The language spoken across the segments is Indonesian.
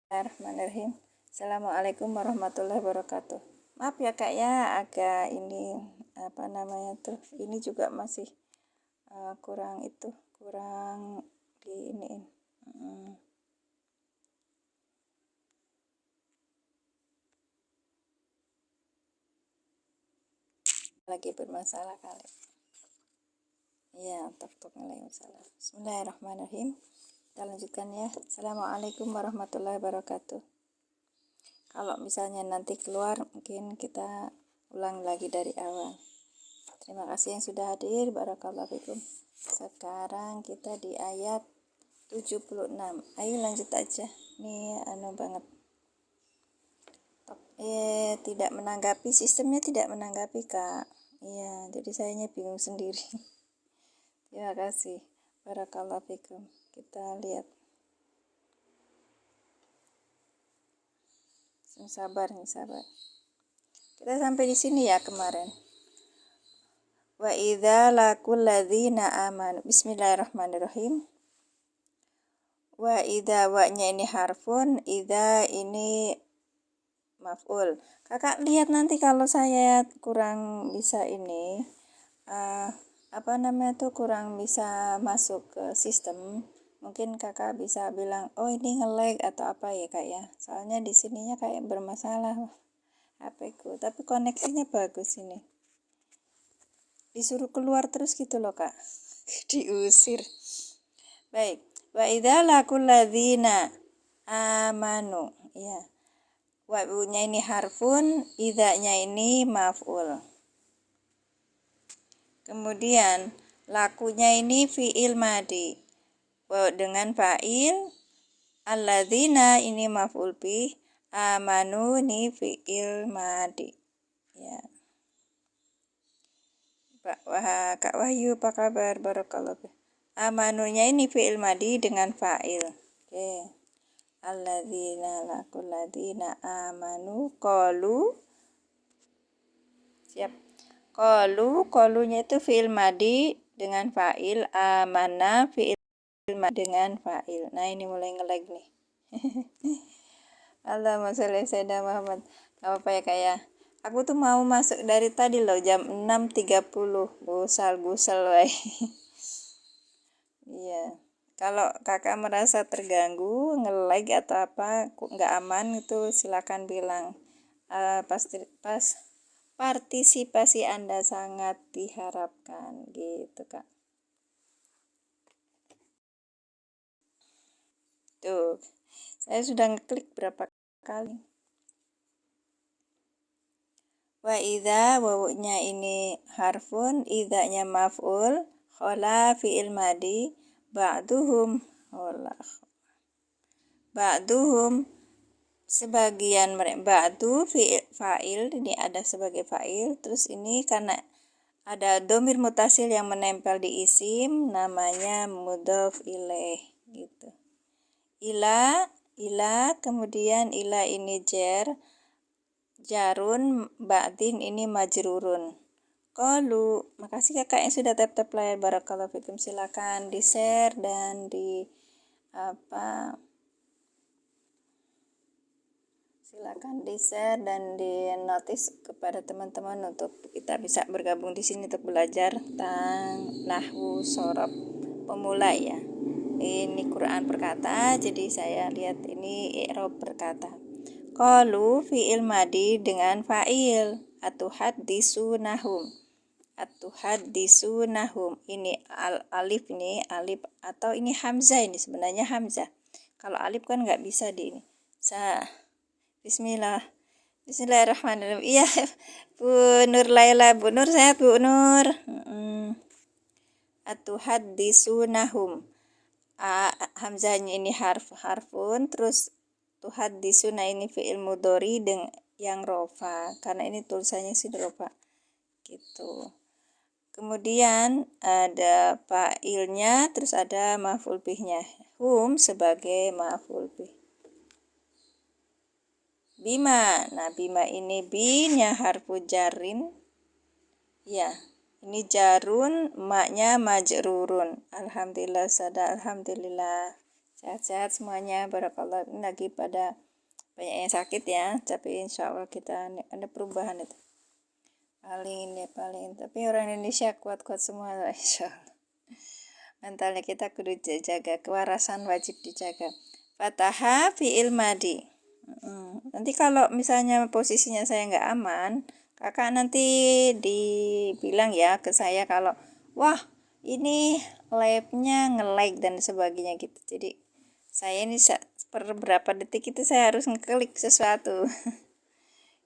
Bismillahirrahmanirrahim. Assalamualaikum warahmatullahi wabarakatuh. Maaf ya kak ya, agak ini ini juga masih kurang di iniin. Lagi bermasalah kali. Ya, tok masalah. Bismillahirrahmanirrahim. Kita lanjutkan ya. Assalamualaikum warahmatullahi wabarakatuh. Kalau misalnya nanti keluar, mungkin kita ulang lagi dari awal. Terima kasih yang sudah hadir. Barakallahu fikum. Sekarang kita di ayat 76. Ayo lanjut aja. Nih banget. Tidak menanggapi, sistemnya tidak menanggapi kak. Iya, jadi sayanya bingung sendiri. Terima kasih. Barakallahu fikum. Kita lihat. Sabar. Kita sampai di sini ya kemarin. Wa idza laqul ladzina amanu. Bismillahirrahmanirrahim. Wa idza wa-nya ini harfun, idza ini maf'ul. Kakak lihat nanti kalau saya kurang bisa ini kurang bisa masuk ke sistem, mungkin kakak bisa bilang oh ini nge-lag atau apa ya kak ya, soalnya di sininya kayak bermasalah HP ku, tapi koneksinya bagus ini. Disuruh keluar terus gitu loh kak. Diusir. Baik, wa idza laqul ladzina amanu, ya. Wa-nya ini harfun, idza-nya ini maf'ul. Kemudian lakunya ini fi'il madi. Wa dengan fa'il, alladzina ini maf'ul bih, amanu ini fi'il madi. Ya. Kak Wahyu apa kabar? Barakallahu. Amanunya ini fi'il madi dengan fa'il. Oke. Alladzina laqul ladzina amanu qalu. Siap. Qalunya itu fi'il madi dengan fa'il, amana fi'il madi dengan fa'il. Nah, ini mulai nge-lag nih. Allahumma sholli sayyidina Muhammad. Gak apa-apa ya kayak. Aku tuh mau masuk dari tadi loh jam 6.30. Gusal wae. Iya. Kalau kakak merasa terganggu, nge-lag atau apa, nggak aman itu silakan bilang. Partisipasi Anda sangat diharapkan gitu kak. Tuh, saya sudah ngeklik berapa kali. Wa idza, wawunya ini harfun, idzanya maf'ul, khola fi'il madi, ba'duhum sebagian mereka, ba'du fa'il, ini ada sebagai fa'il, terus ini karena ada domir mutasil yang menempel di isim, namanya mudhof ilaih gitu. Ila, kemudian ila ini jarun, ba'din ini majrurun. Qalu, makasih kakak yang sudah tap layar. Barakallahu fikum. Silakan di share dan di notice kepada teman-teman untuk kita bisa bergabung di sini untuk belajar tentang nahwu shorof pemula ya. Ini Quran perkata, jadi saya lihat ini i'rab perkata. Qalu fi'il madi dengan fa'il, atuhaddisunahum. Ini alif atau ini hamzah, ini sebenarnya hamzah. Kalau alif kan nggak bisa di ini. Bismillahirrahmanirrahim. Iya, Bu Nur Laila, Bu Nur sehat Bu Nur. Atuhaddisunahum. Hamzahnya ini harfun, terus tuhadisuna ini fi'il mudhari dengan yang rofa, karena ini tulisannya sih rofa gitu. Kemudian ada fa'ilnya, terus ada maf'ul bihnya, hum sebagai maf'ul bih. Bima, nah bima ini binya harfu jarin, ya ini jarun, maknya majrurun. Alhamdulillah. Sehat-sehat semuanya, barakallah. Ini lagi pada banyak yang sakit ya, tapi insya Allah kita ada perubahan itu. Paling. Tapi orang Indonesia kuat-kuat semua, insya Allah. Mentalnya kita kudu jaga, kewarasan wajib dijaga. Fataha fi'il madi. Nanti kalau misalnya posisinya saya nggak aman, kakak nanti dibilang ya ke saya kalau, wah ini live-nya nge-lag dan sebagainya gitu. Jadi saya ini per berapa detik itu saya harus ngeklik sesuatu.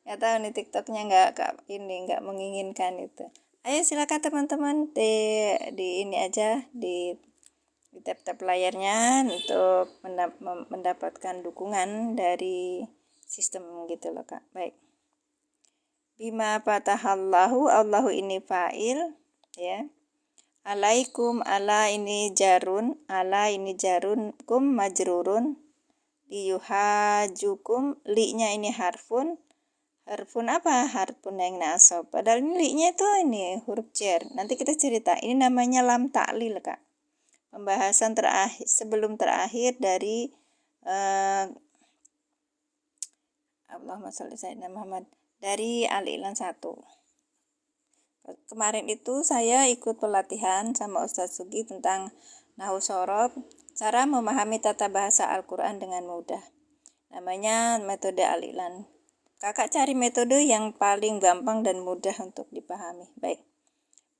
Nggak tahu nih TikToknya nggak menginginkan itu. Ayo silakan teman-teman di ini aja di tap-tap layarnya untuk mendapatkan dukungan dari sistem gitu loh Kak. Baik. Bima fatahallahu, Allahu ini fa'il ya. Alaikum, ala ini jarun, kum majrurun, liyuhajukum, li-nya ini harfun apa? Harfun yang nasab. Padahal ini li-nya itu ini huruf jar. Nanti kita cerita. Ini namanya lam ta'lil Kak. Pembahasan terakhir sebelum terakhir dari Allahumma sholli sayyidina Muhammad dari Al-I'lan 1. Kemarin itu saya ikut pelatihan sama Ustadz Sugi tentang nahwu shorof, cara memahami tata bahasa Al-Quran dengan mudah. Namanya metode Al-I'lan. Kakak cari metode yang paling gampang dan mudah untuk dipahami. Baik.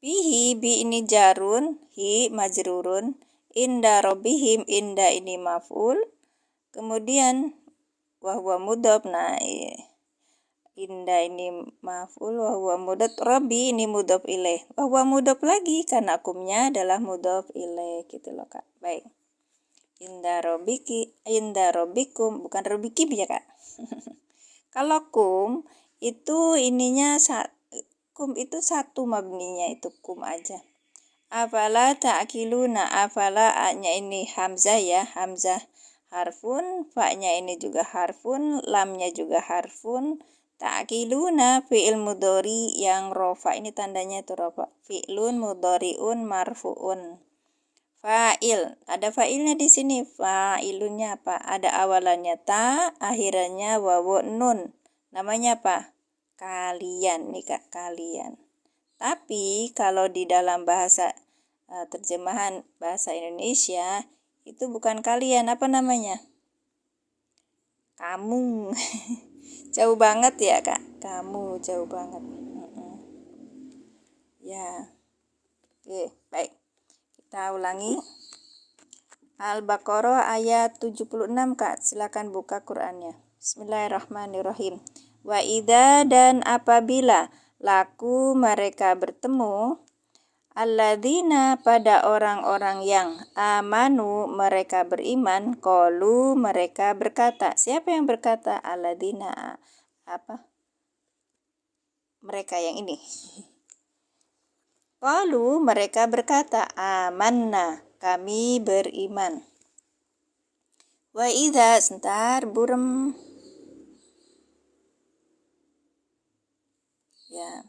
Bihi, bi ini jarun, hi majrurun, inda robihim, inda ini maf'ul, kemudian wahwa mudhof, nah inda ini maf'ul, wahwa mudhof, robi ini mudhof ilaih, wahwa mudhof lagi karena kumnya adalah mudhof ilaih gitu loh Kak. Baik. Inda robikum, bukan robikim ya Kak. Kalau kum itu ininya kum itu satu mabninya itu kum aja. Afala ta'kiluna, afala a-nya ini hamzah ya, hamzah harfun, fa-nya ini juga harfun, lamnya juga harfun. Ta'kiluna fi'il mudhari yang rofa, ini tandanya itu rofa. Fi'lun mudhari'un marfu'un. Fa'il, ada fa'ilnya di sini. Fa'ilunnya apa? Ada awalannya ta, akhirannya wawu nun. Namanya apa? Kalian nih Kak, kalian. Tapi kalau di dalam bahasa terjemahan bahasa Indonesia itu bukan kalian, apa namanya? Kamu. Jauh banget ya Kak. Kamu jauh banget. Ya. Oke, baik. Kita ulangi. Al-Baqarah ayat 76 Kak. Silakan buka Qur'annya. Bismillahirrahmanirrahim. Wa idza, dan apabila laku mereka bertemu, alladzina, pada orang-orang yang amanu mereka beriman, qalu mereka berkata. Siapa yang berkata? Alladzina apa? Mereka yang ini. Qalu mereka berkata, amanna, kami beriman. Wa idza, sebentar burem. Ya.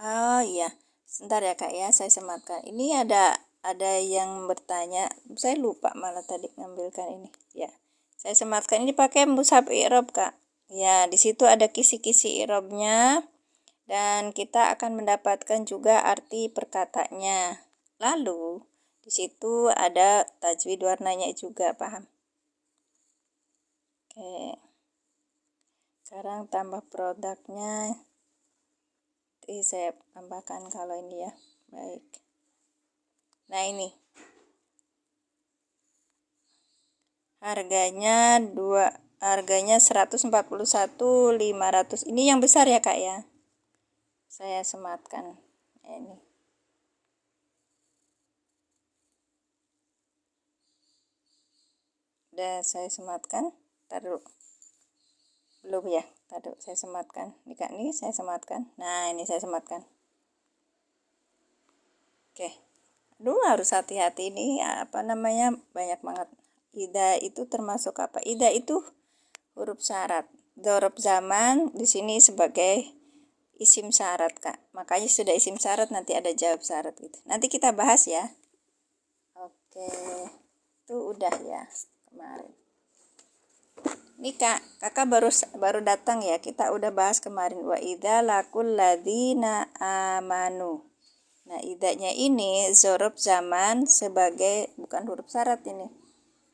Oh iya, sebentar ya Kak ya, saya sematkan. Ini ada yang bertanya, saya lupa malah tadi ngambilkan ini. Ya, saya sematkan ini pakai mushaf i'rab Kak. Ya, di situ ada kisi-kisi i'rabnya dan kita akan mendapatkan juga arti perkataannya. Lalu di situ ada tajwid warnanya juga, paham? Oke. Sekarang tambah produknya. Nanti saya tambahkan kalau ini ya. Baik. Nah ini. Harganya 141.500. Ini yang besar ya Kak ya. Saya sematkan. Ini. Udah saya sematkan. Taruh. Belum ya. Taruh saya sematkan. Nih Kak, nih saya sematkan. Nah, ini saya sematkan. Oke. Aduh, harus hati-hati ini apa namanya, banyak banget. Ida itu termasuk apa? Ida itu huruf syarat. Dzaraf zaman di sini sebagai isim syarat Kak. Makanya sudah isim syarat nanti ada jawab syarat gitu. Nanti kita bahas ya. Oke. Itu udah ya kemarin. Ini kakak baru datang ya, kita udah bahas kemarin. Wa idza laqul ladzina amanu. Nah, idanya ini zorob zaman sebagai bukan huruf syarat ini.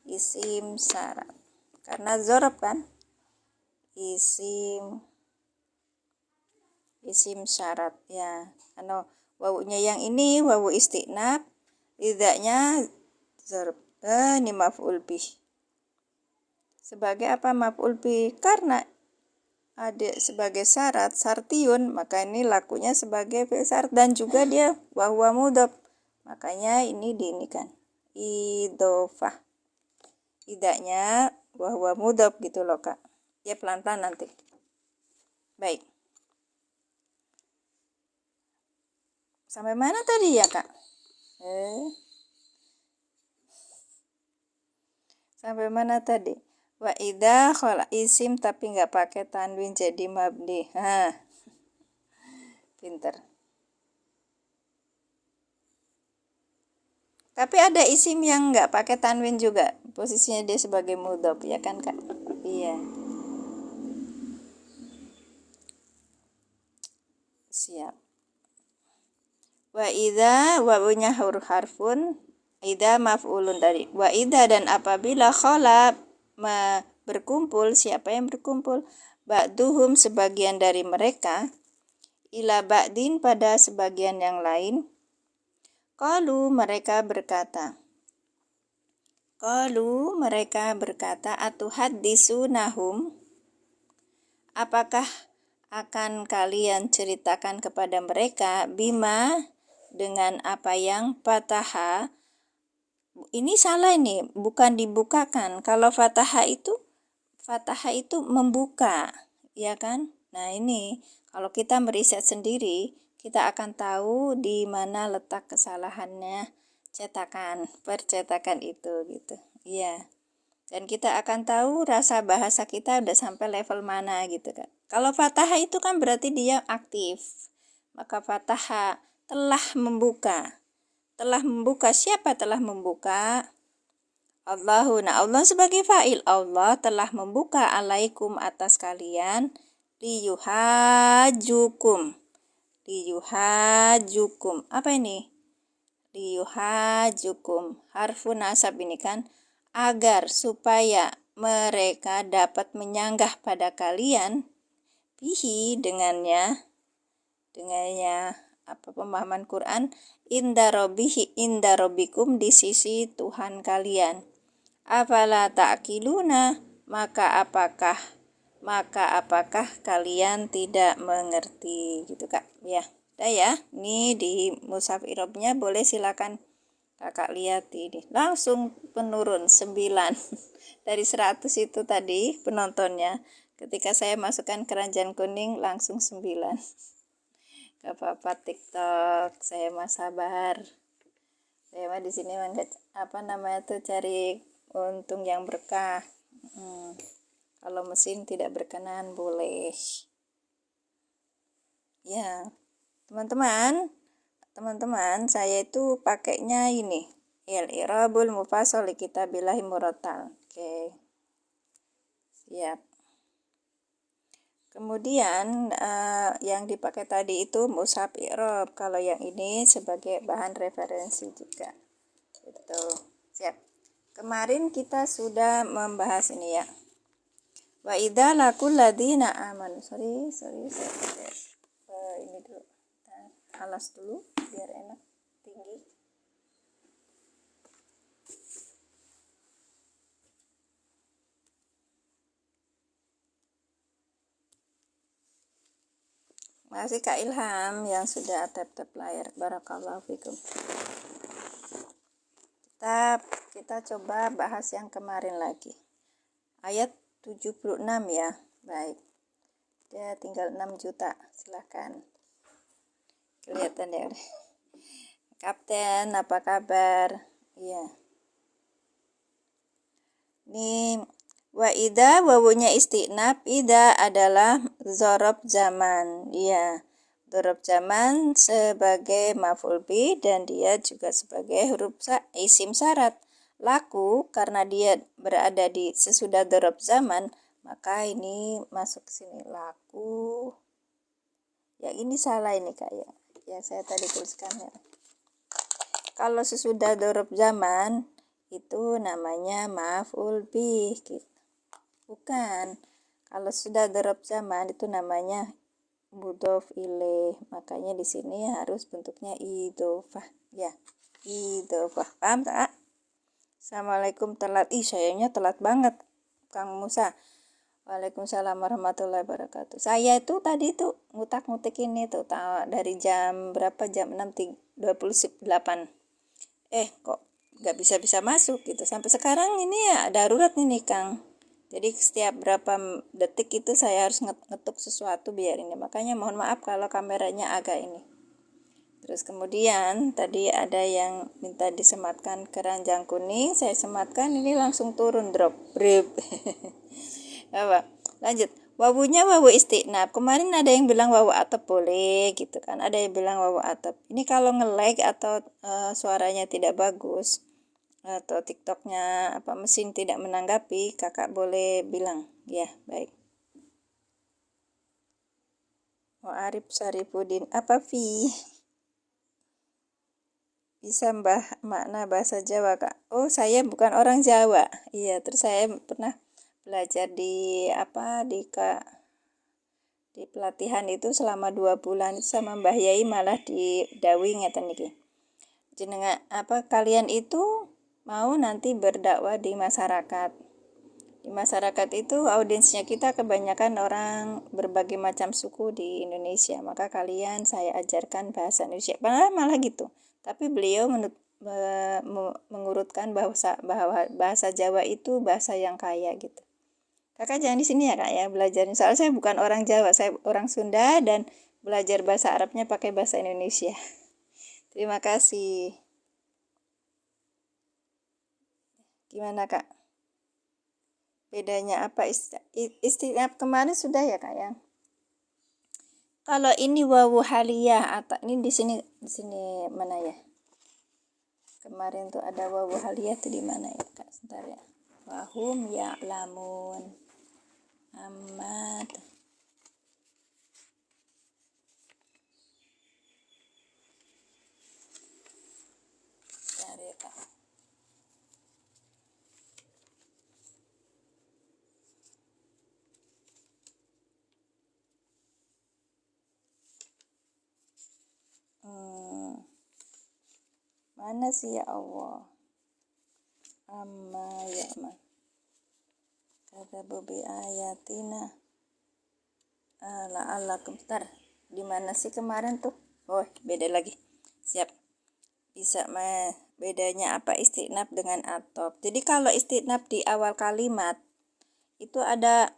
Isim syarat. Karena zorob kan isim syarat ya. Wawunya yang ini wawu istinaf, idanya zorob. Ini maf'ul bih. Sebagai apa maf'ul bih? Karena ada sebagai syarat syartiyun, maka ini lakunya sebagai fi'il syarat dan juga dia wa huwa mudhaf. Makanya ini diinikan idhofah. Idanya wa huwa mudhaf gitu loh, Kak. Ya pelan-pelan nanti. Baik. Sampai mana tadi ya, Kak? Sampai mana tadi? Wa idza khala isim tapi nggak pakai tanwin jadi mabni. Pinter. Tapi ada isim yang nggak pakai tanwin juga. Posisinya dia sebagai mudhof ya kan, Kak? Iya. Siap. Wa idza wawunya huruf harfun, idza maf'ulun dari. Wa idza dan apabila khala berkumpul, siapa yang berkumpul? Ba'duhum sebagian dari mereka, ila ba'din pada sebagian yang lain. Qalu mereka berkata, atuhaddisunahum, apakah akan kalian ceritakan kepada mereka bima dengan apa yang fataha. Ini salah ini, bukan dibukakan. Kalau fataha itu membuka, ya kan? Nah, ini kalau kita meriset sendiri, kita akan tahu di mana letak kesalahannya percetakan itu gitu. Iya. Dan kita akan tahu rasa bahasa kita udah sampai level mana gitu kan. Kalau fataha itu kan berarti dia aktif. Maka fataha telah membuka. Siapa telah membuka? Allahu. Nah, Allah sebagai fa'il. Allah telah membuka alaikum atas kalian liyuhajukum. Apa ini? Liyuhajukum. Harfun nasab ini kan agar supaya mereka dapat menyanggah pada kalian bihi dengannya pemahaman Quran inda rabbikum di sisi Tuhan kalian. Afala ta'qiluna, maka apakah kalian tidak mengerti gitu, Kak. Ya, udah ya. Ini di mushaf i'rabnya boleh silakan Kakak lihat ini. Langsung penurun 9 dari 100 itu tadi penontonnya. Ketika saya masukkan keranjang kuning langsung 9. Gak apa-apa TikTok, saya mah sabar. Saya mah di sini cari untung yang berkah. Kalau mesin tidak berkenan boleh. Ya, teman-teman, saya itu pakainya ini. I'rabul mufassal li kitabillahi murattal. Oke. Siap. Kemudian yang dipakai tadi itu mushaf i'rab. Kalau yang ini sebagai bahan referensi juga. Gitu. Siap. Kemarin kita sudah membahas ini ya. Wa idza laqul ladzina amanu. Sorry. Ini dulu. Alas dulu biar enak tinggi. Makasih Kak Ilham yang sudah tap layar. Barakallahu fikum. Kita coba bahas yang kemarin lagi. Ayat 76 ya. Baik. Dia tinggal 6 juta. Silahkan. Kelihatan ya. Kapten, apa kabar? Iya. Nih, wa idza wawunya istinaf, idza adalah dzarab zaman. Iya. Dzarab zaman sebagai maf'ul bih dan dia juga sebagai huruf isim syarat. laku karena dia berada di sesudah dzaraf zaman, maka ini masuk sini laku. Ya ini salah ini Kak ya. Ya saya tadi tuliskan ya. Kalau sesudah dzaraf zaman itu namanya maf'ul bih gitu. Bukan. Kalau sudah dzaraf zaman itu namanya mudhof ilaih. Makanya di sini harus bentuknya idhofah ya. Idhofah. Paham tak? Assalamualaikum, telat. Sayangnya telat banget Kang Musa. Waalaikumsalam warahmatullahi wabarakatuh. Saya itu tadi tuh ngutak-ngutik ini tuh dari jam berapa, jam 6.28. Kok gak bisa masuk gitu. Sampai sekarang ini ya darurat nih Kang. Jadi setiap berapa detik itu saya harus ngetuk sesuatu biar ini. Makanya mohon maaf kalau kameranya agak ini. Terus kemudian tadi ada yang minta disematkan keranjang kuning. Saya sematkan, ini langsung turun drop. Brip. Apa? Lanjut. Wawunya wawu istiqnab. Kemarin ada yang bilang wawu atap boleh gitu kan. Ada yang bilang wawu atap. Ini kalau nge-lag atau suaranya tidak bagus, atau TikToknya mesin tidak menanggapi, kakak boleh bilang ya. Baik. Arif Sarifudin, apa Vi? Bisa makna bahasa Jawa Kak? Oh saya bukan orang Jawa. Iya, terus saya pernah belajar di di pelatihan itu selama 2 bulan sama Mbah Yai, malah di Dawi ngeten niki. Jenengan kalian itu mau nanti berdakwah di masyarakat. Di masyarakat itu audiensnya kita kebanyakan orang berbagai macam suku di Indonesia. Maka kalian saya ajarkan bahasa Indonesia. Malah gitu. Tapi beliau mengurutkan bahwa bahasa Jawa itu bahasa yang kaya gitu. Kakak jangan di sini ya Kak ya belajarnya. Soalnya saya bukan orang Jawa, saya orang Sunda dan belajar bahasa Arabnya pakai bahasa Indonesia. Terima kasih. Gimana Kak? Bedanya apa? Istiqnab kemarin sudah ya Kak ya. Kalau ini wawu haliyah atau ini di sini mana ya? Kemarin tuh ada wawu haliyah tuh di mana ya Kak? Sebentar ya. Wahum ya'lamun. Amat. Sebentar ya Kak. Mana sih ya Allah? Amma ya'man. Kata bobi ayatina. La'allakum. Bentar. Di mana sih kemarin tuh? Oh, beda lagi. Siap. Bisa bedanya apa istiqnab dengan atop. Jadi kalau istiqnab di awal kalimat itu ada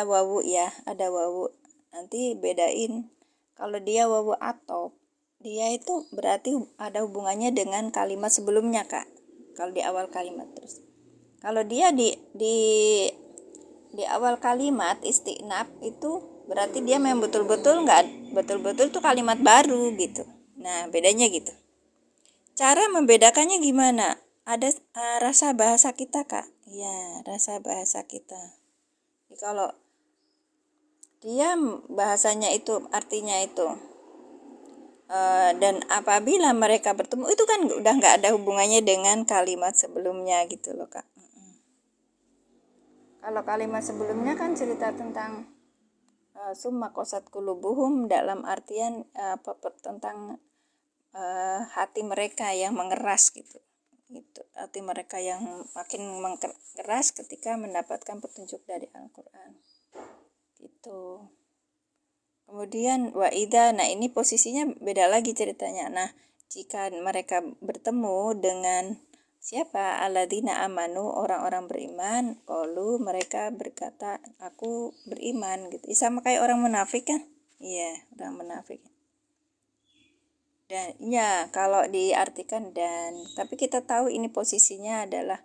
wawu ya, ada wawu. Nanti bedain. Kalau dia wawu atop, dia itu berarti ada hubungannya dengan kalimat sebelumnya Kak. Kalau di awal kalimat terus. Kalau dia di awal kalimat istiqnab itu berarti dia memang betul-betul tuh kalimat baru gitu. Nah, bedanya gitu. Cara membedakannya gimana? Ada rasa bahasa kita Kak. Ya, rasa bahasa kita. Jadi kalau dia bahasanya itu artinya itu dan apabila mereka bertemu itu kan udah nggak ada hubungannya dengan kalimat sebelumnya gitu loh Kak. Kalau kalimat sebelumnya kan cerita tentang summa qasat qulubuhum, dalam artian tentang hati mereka yang mengeras gitu. Hati mereka yang makin mengeras ketika mendapatkan petunjuk dari Al-Qur'an. Gitu. Kemudian wa'idha, nah ini posisinya beda lagi ceritanya. Nah, jika mereka bertemu dengan siapa? Alladzina amanu, orang-orang beriman. Qalu, mereka berkata, aku beriman gitu. Sama kayak orang munafik kan? Iya, orang munafik. Dan ya, kalau diartikan dan, tapi kita tahu ini posisinya adalah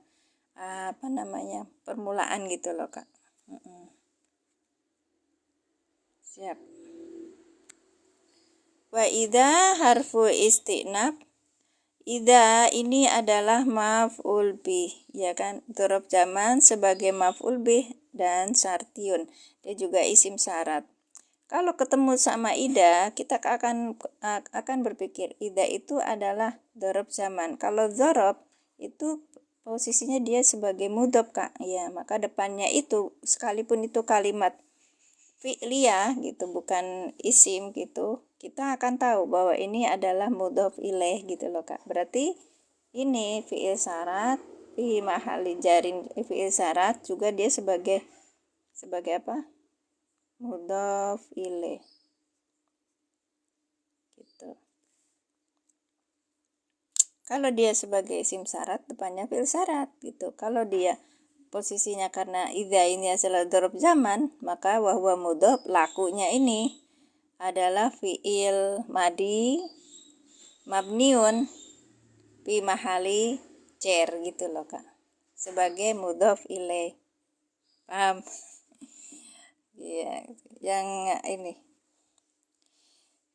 permulaan gitu loh Kak. Siap. Wa idza harfu istiqnab, Ida ini adalah maf'ul bih, ya kan? Dzaraf zaman sebagai maf'ul bih dan syartiyun. Dia juga isim syarat. Kalau ketemu sama ida, kita akan berpikir ida itu adalah dzaraf zaman. Kalau dzaraf itu posisinya dia sebagai mudhof, Kak. Ya, maka depannya itu sekalipun itu kalimat fi'liyah gitu, bukan isim gitu, kita akan tahu bahwa ini adalah mudhof ilaih gitu loh, Kak. Berarti ini fi'il syarat fi mahali jarin, fi'il syarat juga dia sebagai apa? Mudhof ilaih. Gitu. Kalau dia sebagai isim syarat, depannya fi'il syarat gitu. Kalau dia posisinya karena idza ini adalah dzaraf zaman, maka wahwa mudhof, lakunya ini adalah fi'il madi mabniun fi mahali cer gitu loh, Kak. Sebagai mudhof ilaih. Paham? Iya, yang ini.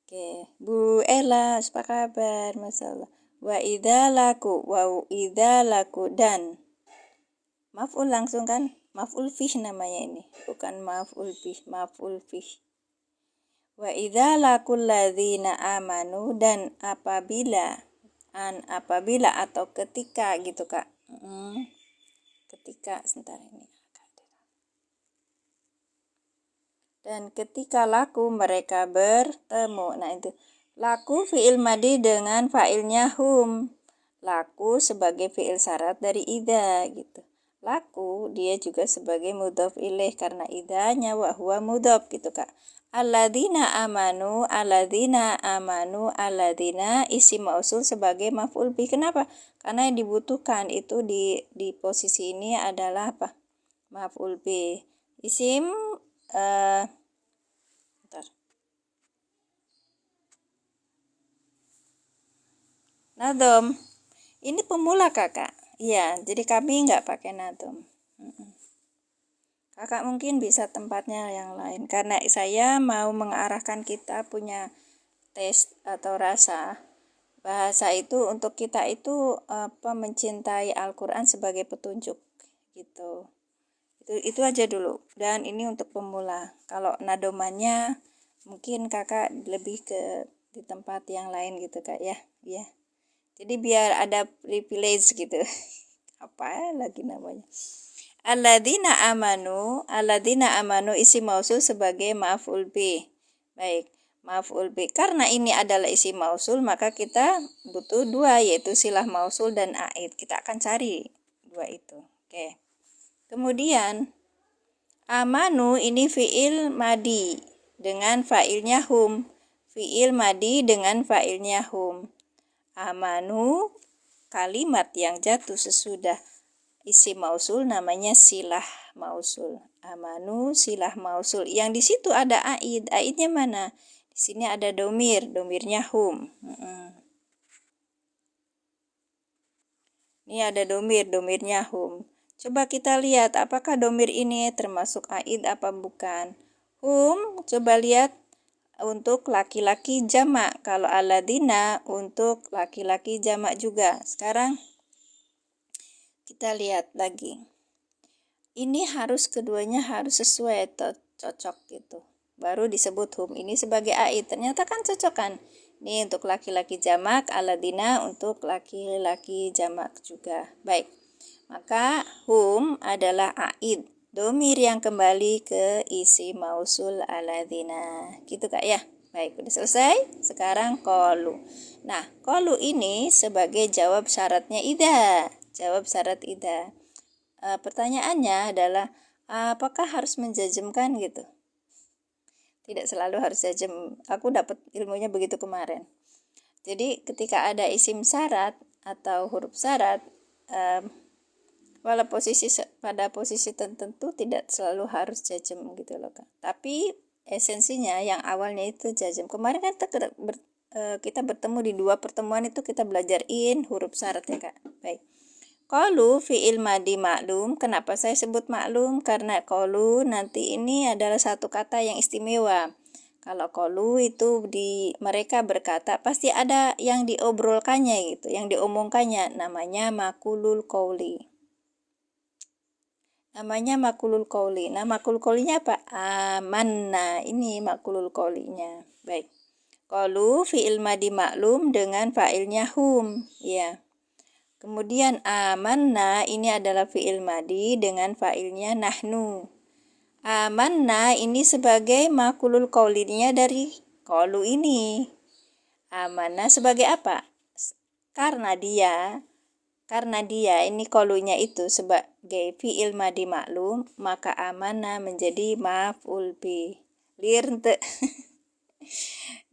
Oke, Bu Ella, apa kabar? Masalah. Wa idza laku dan maf'ul langsung kan? Maf'ul fih namanya ini, bukan maf'ul bih, maf'ul fih. Wa idza laqul ladzina amanu, dan apabila atau ketika gitu, Kak. Ketika sebentar ini. Dan ketika laku mereka bertemu. Nah, itu laku fi'il madi dengan fa'ilnya hum. Laku sebagai fi'il syarat dari idza gitu. Laku dia juga sebagai mudhof ilaih karena idzanya wa huwa mudhof gitu, Kak. Alladzina amanu isim mausul sebagai maf'ul bih. Kenapa? Karena yang dibutuhkan itu di posisi ini adalah apa? Maf'ul bih. Isim nadom. Ini pemula, Kakak. Iya, jadi kami nggak pakai nadom. Kakak mungkin bisa tempatnya yang lain. Karena saya mau mengarahkan kita punya tes atau rasa bahasa itu untuk kita itu mencintai Al-Quran sebagai petunjuk gitu. Itu aja dulu. Dan ini untuk pemula. Kalau nadomannya mungkin Kakak lebih ke di tempat yang lain gitu, Kak, ya. Ya. Jadi biar ada privilege gitu. Apa lagi namanya? Alladzina amanu isim mausul sebagai maf'ul bih. Baik, maf'ul bih. Karena ini adalah isim mausul, maka kita butuh dua, yaitu silah mausul dan aid. Kita akan cari dua itu. Oke. Kemudian amanu ini fi'il madi dengan fa'ilnya hum. Fi'il madi dengan fa'ilnya hum. Amanu kalimat yang jatuh sesudah isim mausul namanya silah mausul. Amanu silah mausul. Yang di situ ada aid. Aidnya mana? Di sini ada domirnya hum. Ini ada domirnya hum. Coba kita lihat apakah domir ini termasuk aid apa bukan. Hum, coba lihat untuk laki-laki jamak. Kalau alladzina untuk laki-laki jamak juga. Sekarang kita lihat lagi. Ini keduanya harus sesuai atau cocok gitu. Baru disebut hum. Ini sebagai aid. Ternyata kan cocok kan. Ini untuk laki-laki jamak, alladzina untuk laki-laki jamak juga. Baik. Maka hum adalah aid. Domir yang kembali ke isim mausul alladzina. Gitu, Kak, ya. Baik, udah selesai. Sekarang qalu. Nah, qalu ini sebagai jawab syaratnya idza. Jawab syarat idza. Pertanyaannya adalah apakah harus menjazmkan gitu? Tidak selalu harus jazm. Aku dapat ilmunya begitu kemarin. Jadi ketika ada isim syarat atau huruf syarat, pada posisi tertentu tidak selalu harus jazm gitu loh, Kak. Tapi esensinya yang awalnya itu jazm. Kemarin kan kita bertemu di 2 pertemuan itu kita belajar huruf syarat ya, Kak. Baik. Qalu fi'il madi maklum. Kenapa saya sebut maklum? Karena qalu nanti ini adalah satu kata yang istimewa. Kalau qalu itu mereka berkata, pasti ada yang diobrolkannya gitu, yang diomongkannya, namanya maqulul qauli. Namanya maqulul qauli. Nah, maqulul qaulinya apa? Amanna. Ini maqulul qaulinya. Baik. Qalu fi'il madi maklum dengan fa'ilnya hum, ya. Kemudian amanna ini adalah fi'il madi dengan fa'ilnya nahnu. Amanna ini sebagai maqulul qaulinya dari qalu ini. Amanna sebagai apa? Karena dia ini qalunya itu sebagai fi'il madi maklum, maka amanna menjadi maf'ul bi. Lirte.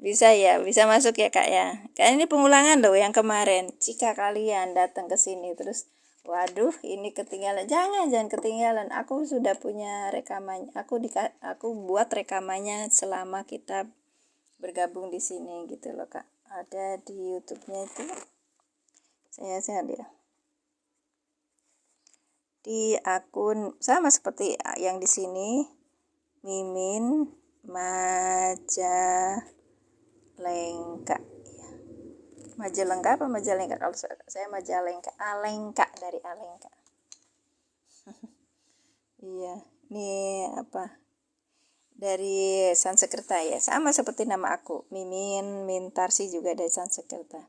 Bisa ya, bisa masuk ya Kak ya. Kan ini pengulangan loh yang kemarin. Jika kalian datang ke sini terus waduh, ini ketinggalan. Jangan ketinggalan. Aku sudah punya rekamannya. Aku buat rekamannya selama kita bergabung di sini gitu loh Kak. Ada di YouTube-nya itu. Saya lihat. Di akun sama seperti yang di sini, Mimin Majalengka. Majalengka apa Majalengka? Kalau saya Majalengka, Alengka dari Alengka. Iya, ini apa? Dari Sansekerta ya, sama seperti nama aku, Mimin Mintarsi juga dari Sansekerta.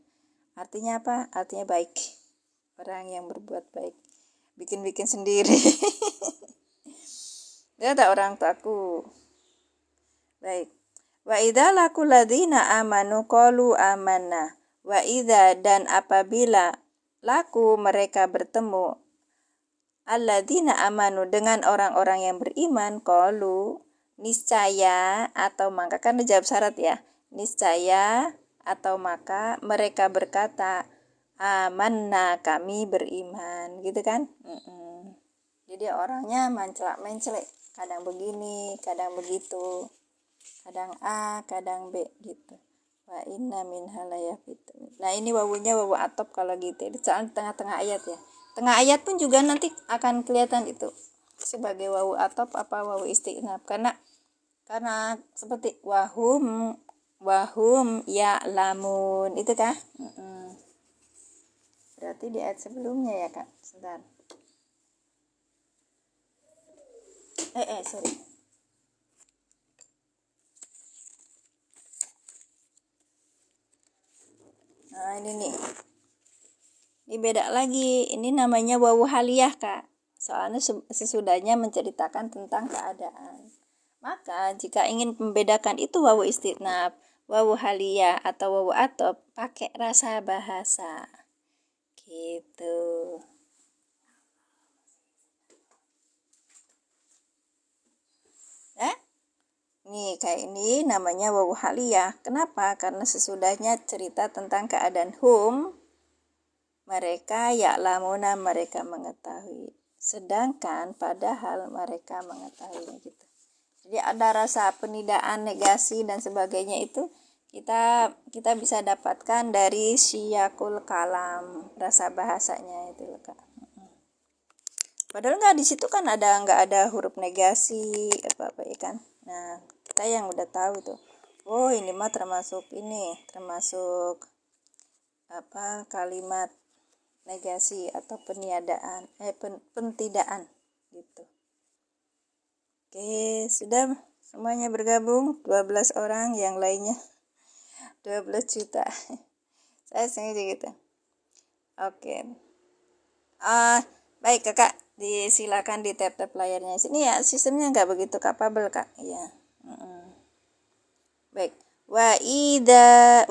Artinya apa? Artinya baik. Orang yang berbuat baik. Bikin-bikin sendiri. Dia ada orang tuaku. Baik. Wa idza laqul ladzina amanu qalu amanna. Wa idza dan apabila laku mereka bertemu alladzina amanu dengan orang-orang yang beriman, qalu niscaya atau maka, kan dijawab syarat ya. Niscaya atau maka mereka berkata amanna, kami beriman, gitu kan? Jadi orangnya mencelek, kadang begini, kadang begitu, kadang A, kadang B gitu. Wa inna min halayafitun. Nah, ini wawunya wawu atop kalau gitu. Di tengah-tengah ayat ya. Tengah ayat pun juga nanti akan kelihatan itu sebagai wawu atop apa wawu istinaf, karena seperti wahum ya lamun itu kan. Berarti di ayat sebelumnya ya Kak. Sebentar. Sorry. Nah, ini nih. Ini beda lagi. Ini namanya wawu haliyah, Kak. Soalnya sesudahnya menceritakan tentang keadaan. Maka jika ingin membedakan itu wawu istinaf, wawu haliyah atau wawu atop, pakai rasa bahasa. Gitu. Nih, kayak ini namanya wawu haliyah. Kenapa? Karena sesudahnya cerita tentang keadaan hum, mereka ya'lamuna, mereka mengetahui. Sedangkan padahal mereka mengetahui gitu. Jadi ada rasa penidaan, negasi dan sebagainya itu kita bisa dapatkan dari siyakul kalam, rasa bahasanya itu loh Kak. Padahal nggak di situ kan nggak ada huruf negasi apa ya kan. Nah, kita yang udah tahu tuh. Oh, ini mah termasuk apa kalimat negasi atau peniadaan pentidaan gitu. Oke, sudah semuanya bergabung 12 orang, yang lainnya 12 juta. Saya sengaja gitu. Oke. Baik Kakak, silakan di tap-tap layarnya. Sini ya, sistemnya nggak begitu kapabel Kak. Iya. Baik. Wa ida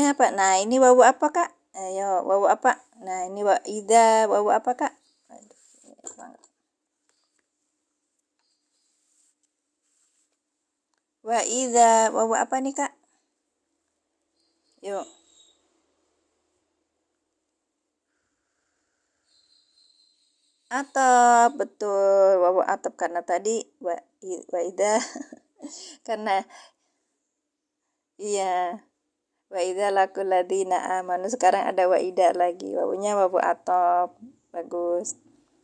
apa? Nah, ini wawu apa Kak? Ayo, wawu apa? Nah, ini wa ida wawu apa Kak? Aduh, ini banget. Wa ida wawu apa nih Kak? Yuk. Atop, betul, wawu atop karena tadi wa ida karena iya, wa idza laqul ladzina amanu, sekarang ada wa ida lagi, wawunya wawu atop. Bagus.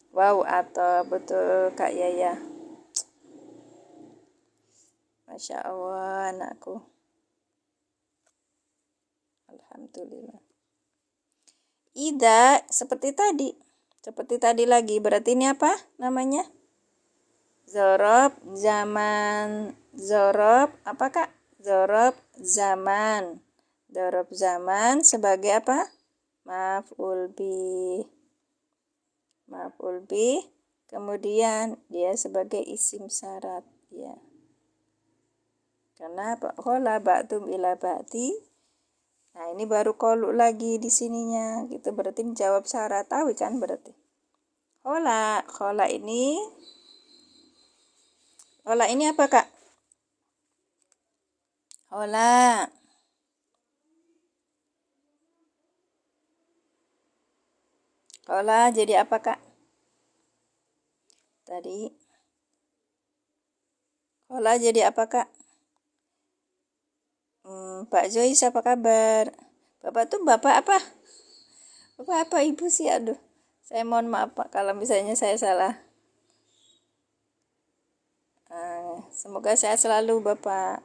Wawu atop, betul Kak Yaya. Masya Allah anakku. Alhamdulillah. Ida seperti tadi lagi, berarti ini apa namanya? Zorob zaman. Zorob apa kak? Zorob zaman. Zorob zaman sebagai apa? Maf'ul bih. Maf'ul bih. Kemudian dia sebagai isim syarat, ya. Karena khola ba'dum ila ba'di. Nah, ini baru qalu lagi di sininya, gitu. Berarti jawab syarat, tahu kan berarti. Khola ini apa kak? Khola jadi apa kak? Tadi khola jadi apa kak? Pak Joyce apa kabar? Bapak tuh bapak apa? Bapak apa ibu sih? Aduh, saya mohon maaf pak kalau misalnya saya salah. Semoga sehat selalu bapak.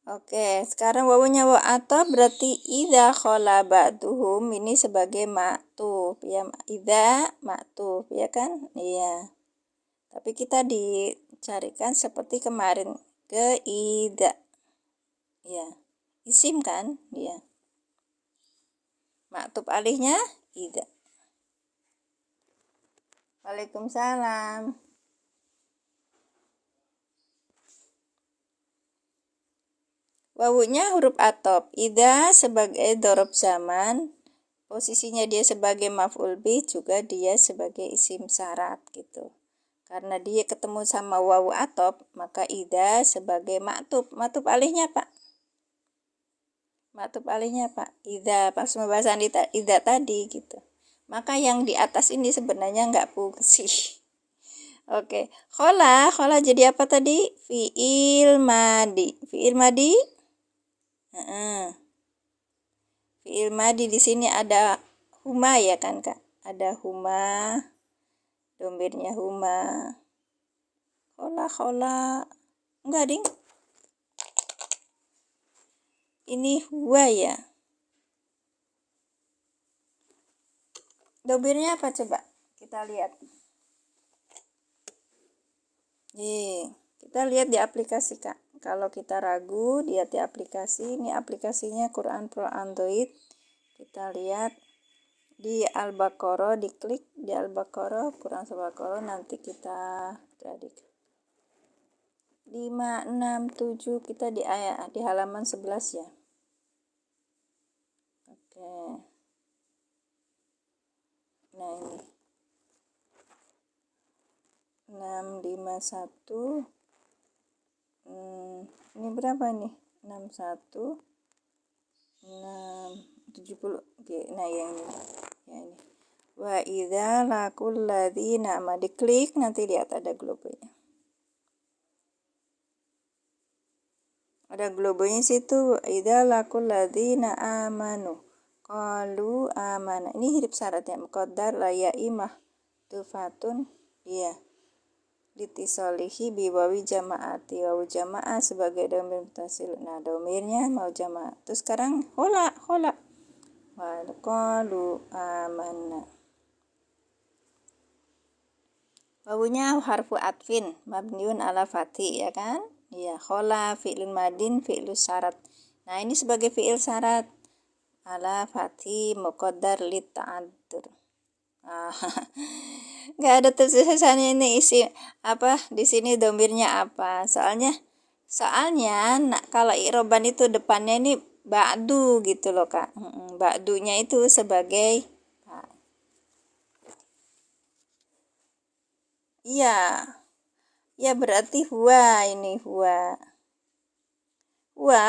Oke, sekarang wawunya wa atau berarti idza khola ba'duhum ini sebagai maktub ya, idza maktub ya kan? Iya. Tapi kita dicarikan seperti kemarin ke idza. Ya. Isim kan? Iya. Maktub alihnya idza. Waalaikumsalam. Wawunya huruf atop. Ida sebagai dorob zaman, posisinya dia sebagai maf'ul bih, juga dia sebagai isim syarat gitu. Karena dia ketemu sama wawu atop, maka ida sebagai maktub. Maktub alihnya Pak. Maktub alihnya Pak. Ida pas pembahasan ida tadi gitu. Maka yang di atas ini sebenarnya nggak fungsi. Oke. Khola jadi apa tadi? Fi'il madi. Fi'il madi? Fi'il madi di sini ada huma ya kan kak? Ada huma, domirnya huma. Khola. Enggak ding. Ini huwa ya. Domirnya apa coba? Kita lihat. Kita lihat di aplikasi kak. Kalau kita ragu, lihat di aplikasi. Ini aplikasinya Quran Pro Android. Kita lihat di Al-Baqarah, diklik di Al-Baqarah, Quran Al-Baqarah, nanti kita jadi 5, 6, 7, kita di halaman 11 ya. Oke. Nah ini 651. Ini berapa nih? 61 670. Oke, nah yang ini. Ya ini. Wa idza laqul ladzina diklik, nanti lihat ada globonya. Ada globonya situ. Idza laqul ladzina amanu qalu amana. Ini huruf syaratnya muqaddar la ya imah tufatun iya. Litisolihi biwawi jama'ati, wawu jama'ah sebagai domir mutasil. Nah, domirnya mau jama'ah. Terus sekarang khola. Wa qalu amanna. Wawunya harfu atfin mabniun ala fati ya kan? Iya, khola fi'lun madin fi'lus syarat. Nah, ini sebagai fi'il syarat ala fati muqaddar lit ta'addur. Nggak ada tulisannya ini isi apa di sini domirnya apa. Soalnya kalau i'roban itu depannya ini ba'du gitu loh kak. Ba'dunya itu sebagai iya berarti huwa. Ini huwa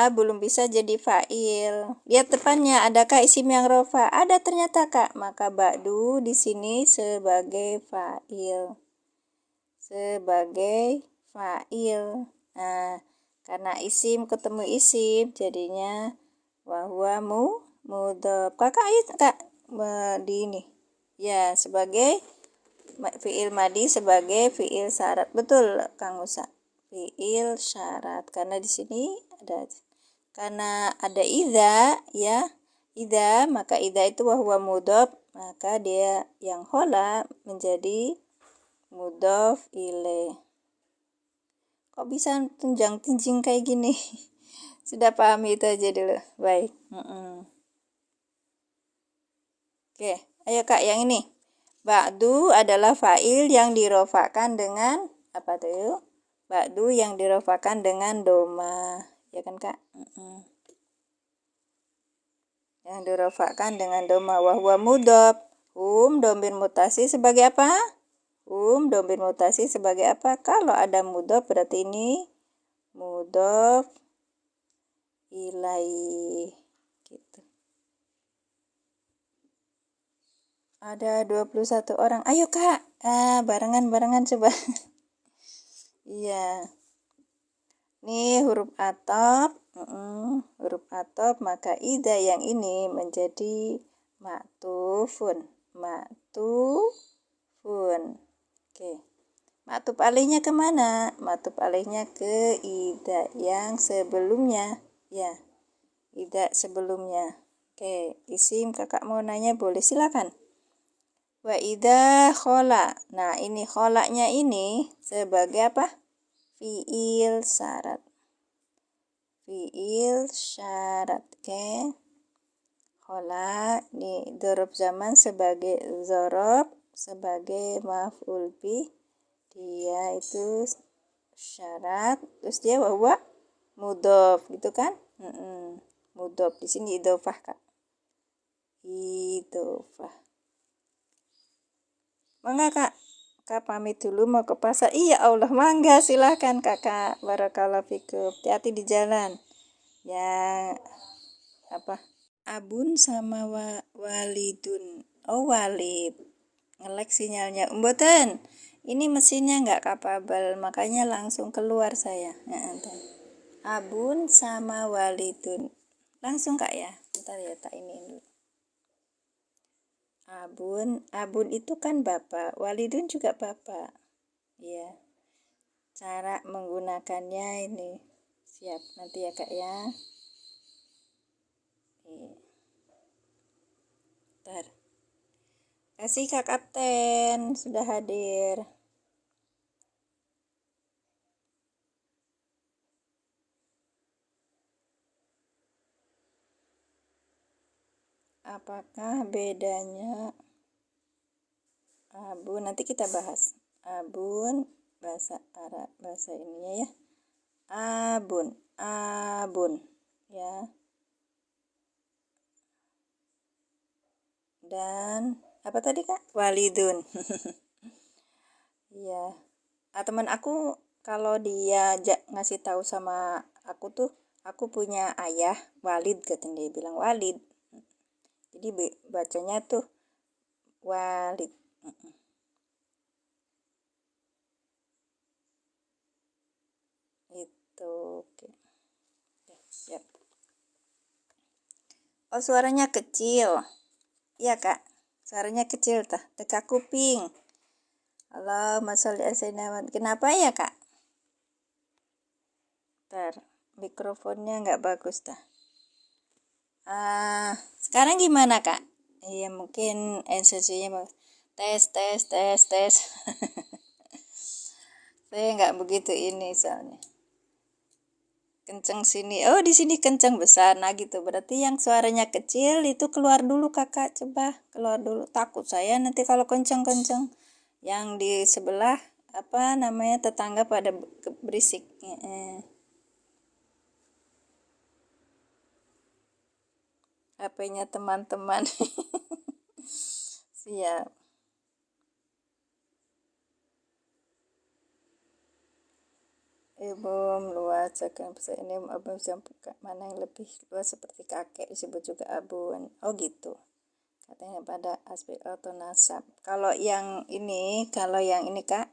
belum bisa jadi fa'il. Lihat depannya, adakah isim yang rofa? Ada ternyata kak. Maka ba'du di sini sebagai fa'il. Nah, karena isim ketemu isim, jadinya wa huwa mudhof. Kakak ayo kak di ini ya, sebagai fiil madi, sebagai fiil syarat. Betul Kang Usa, fiil syarat, karena di sini ada idza ya. Idza, maka idza itu wahwa mudhof, maka dia yang khola menjadi mudhof ilaih. Kok bisa tunjang-tunjing kayak gini? Sudah pahami itu aja dulu. Baik. Oke, ayo Kak yang ini. Ba'du adalah fa'il yang dirofakan dengan apa tuh? Ba'du yang dirofakan dengan doma. Ya kan Kak? Yang dirofakan dengan doma. Wahwa mudhof. Dhamir mutasi sebagai apa? Dhamir mutasi sebagai apa? Kalau ada mudhof berarti ini mudhof ilaih. Gitu. Ada 21 orang. Ayo Kak, barengan coba. Iya. Nih huruf atop. Huruf atop, maka idza yang ini menjadi maktufun. Oke. Maktuf alihnya kemana? Maktuf alihnya ke idza yang sebelumnya. Ya, idza sebelumnya. Oke, isim kakak mau nanya boleh, silakan. Wa idza khola. Nah, ini kholanya ini sebagai apa? Fiil syarat. Fiil syarat. Oke. Khola di dzaraf zaman sebagai dzaraf, sebagai maf'ul bih. Dia itu syarat, terus dia wahwa mudhof gitu kan? Mudhof di sini idhofah Kak. Idhofah. Mangga Kak pamit dulu mau ke pasar. Iya Allah, mangga silahkan Kakak. Barakallahu fikum. Hati-hati di jalan. Ya, apa? Abun sama walidun. Oh walid. Ngelek sinyalnya. Mboten. Ini mesinnya nggak kapabel, makanya langsung keluar saya. Abun sama walidun. Langsung Kak ya. Bentar ya, tak ini dulu. Abun itu kan bapak, walidun juga bapak. Ya. Cara menggunakannya ini. Siap nanti ya Kak ya. Bentar. Kasih Kak Kapten sudah hadir. Apakah bedanya abun? Nanti kita bahas. Abun bahasa Arab, bahasa ininya ya. Abun ya. Dan apa tadi Kak? Walidun. Iya. Teman aku kalau dia ngasih tahu sama aku tuh, aku punya ayah Walid, katanya, dia bilang Walid. Jadi bacanya tuh Walid. Itu oke. Siap. Oh, suaranya kecil. Iya Kak, suaranya kecil tah, dekat kuping. Allahumma sholli ala sayyidina. Kenapa ya Kak? Ntar mikrofonnya nggak bagus tah. Sekarang gimana Kak? Iya mungkin NCC-nya bagus. Tes. Saya nggak begitu ini soalnya. Kenceng sini. Oh, di sini kenceng besar. Nah gitu. Berarti yang suaranya kecil itu keluar dulu Kakak. Coba keluar dulu. Takut saya nanti kalau kenceng-kenceng. Yang di sebelah apa namanya tetangga pada berisik. HP-nya teman-teman. Siap. Ibum luas, jangan bisa ini abun mana yang lebih luas seperti kakek disebut juga abun. Oh gitu. Katanya pada aspek atau nasab. Kalau yang ini Kak,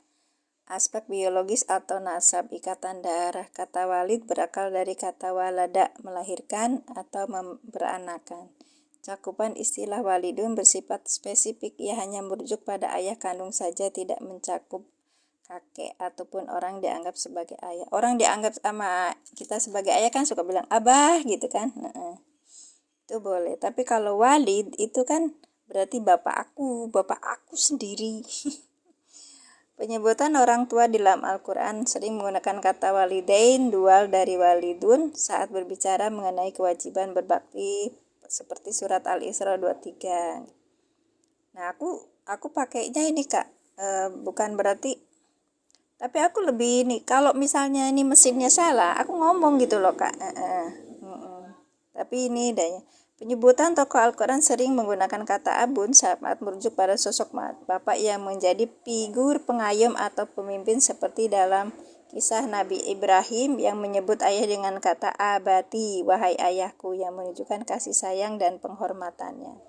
aspek biologis atau nasab, ikatan darah. Kata walid berakal dari kata walada, melahirkan atau beranakan. cakupan istilah walidun bersifat spesifik. Ia hanya merujuk pada ayah kandung saja, tidak mencakup kakek ataupun orang dianggap sebagai ayah. Orang dianggap sama kita sebagai ayah kan suka bilang abah gitu kan. Itu boleh. Tapi kalau walid itu kan berarti bapak aku sendiri. Penyebutan orang tua di dalam Al-Quran sering menggunakan kata walidain, dual dari walidun saat berbicara mengenai kewajiban berbakti seperti surat Al-Isra 23. Nah, aku pakainya ini Kak, bukan berarti, tapi aku lebih ini, kalau misalnya ini mesinnya salah, aku ngomong gitu loh Kak. Tapi ini daya. Penyebutan tokoh Al-Quran sering menggunakan kata abun saat merujuk pada sosok bapak yang menjadi figur pengayom atau pemimpin, seperti dalam kisah Nabi Ibrahim yang menyebut ayah dengan kata abati, wahai ayahku, yang menunjukkan kasih sayang dan penghormatannya.